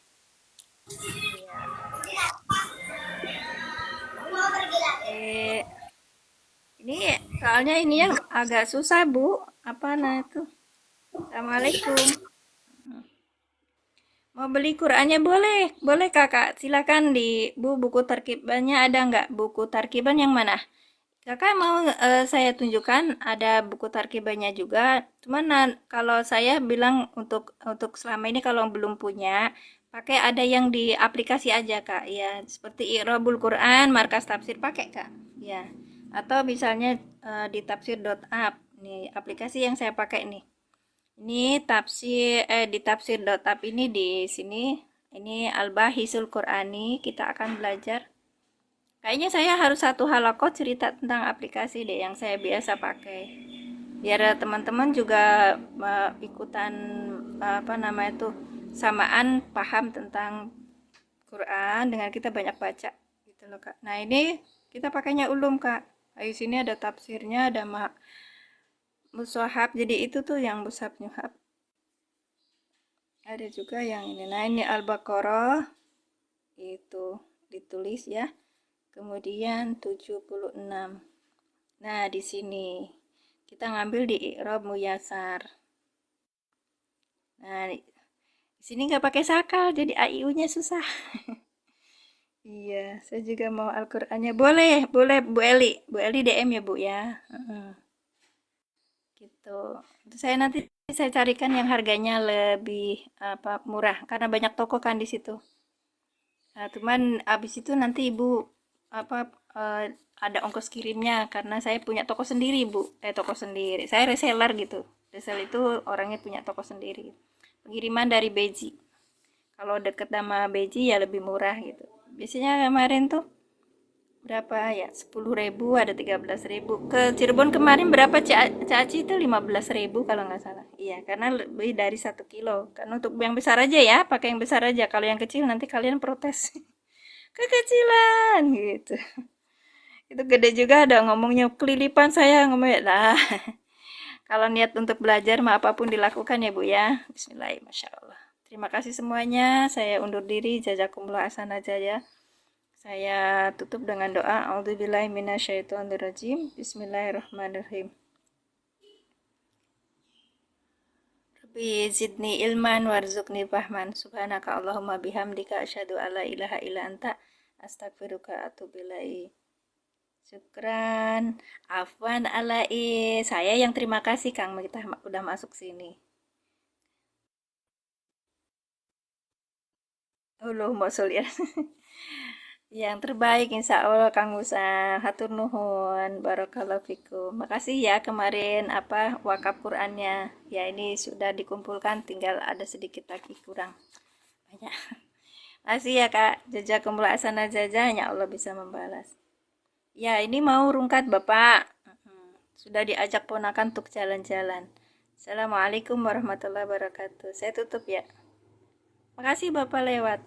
Eh, ini soalnya ini yang agak susah Bu. Apa nah itu? Assalamualaikum. Mau beli Qurannya boleh, boleh kakak. Silakan di Bu buku terkibannya ada nggak? Buku tarkiban yang mana? Kakak mau saya tunjukkan ada buku tarkibannya juga. Cuman kalau saya bilang untuk selama ini kalau belum punya, pakai ada yang di aplikasi aja kak. Ya seperti Iqrabul Quran, Markas Tafsir pakai kak. Ya atau misalnya di tafsir.app. Nih aplikasi yang saya pakai nih. Ini di tafsir.app ini di sini. Ini Al-Bahisul Qur'ani. Kita akan belajar. Kayaknya saya harus satu halaqah cerita tentang aplikasi deh yang saya biasa pakai. Biar teman-teman juga ikutan apa namanya tuh samaan paham tentang Quran dengan kita banyak baca gitu loh Kak. Nah, ini kita pakainya ulum Kak. Di sini ada tafsirnya, ada mushaf. Jadi itu tuh yang mushaf nyuhab. Ada juga yang ini. Nah, ini Al-Baqarah itu ditulis ya. Kemudian 76. Nah, di sini kita ngambil di i'rab muyasar. Nah, di sini nggak pakai sakal, jadi AIU-nya susah. Iya, saya juga mau Al-Qur'annya. Boleh, boleh Bu Eli. Bu Eli DM ya, Bu ya. Heeh, gitu. Itu saya carikan yang harganya lebih apa murah karena banyak toko kan di situ. Nah, cuman abis itu nanti Ibu apa ada ongkos kirimnya karena saya punya toko sendiri, Bu. Toko sendiri. Saya reseller gitu. Reseller itu orangnya punya toko sendiri. Pengiriman dari Beji. Kalau deket sama Beji ya lebih murah gitu. Biasanya kemarin tuh berapa ya 10.000 ada 13.000 ke Cirebon kemarin berapa Caci itu 15.000 kalau nggak salah. Iya karena lebih dari 1 kilo karena untuk yang besar aja ya pakai yang besar aja kalau yang kecil nanti kalian protes kekecilan gitu. Itu gede juga ada ngomongnya kelilipan saya ngomongnya lah. Kalau niat untuk belajar mah apapun dilakukan ya Bu ya. Bismillahirrahmanirrahim. Masya Allah. Terima kasih semuanya. Saya undur diri. Jazakumullah hasanah ya. Saya tutup dengan doa. A'udzubillahi minasyaitonirrajim. Bismillahirrahmanirrahim. Rabbi zidni ilman warzuqni fahman. Subhanaka Allahumma bihamdika asyhadu alla ilaha illa anta astaghfiruka wa atubu ilaik. Syukran. Afwan alai. Saya yang terima kasih Kang kita udah masuk sini. Allahumma sholli yang terbaik insya Allah Kang Musa. Hatur nuhun, barakallahu fikum. Makasih ya kemarin apa wakaf Qur'annya. Ya ini sudah dikumpulkan, tinggal ada sedikit lagi kurang banyak. Makasih ya Kak. Jazakumullah hasanah jazanya Allah bisa membalas. Ya ini mau rungkat Bapak. Sudah diajak ponakan untuk jalan-jalan. Assalamualaikum warahmatullahi wabarakatuh. Saya tutup ya. Makasih Bapak lewat.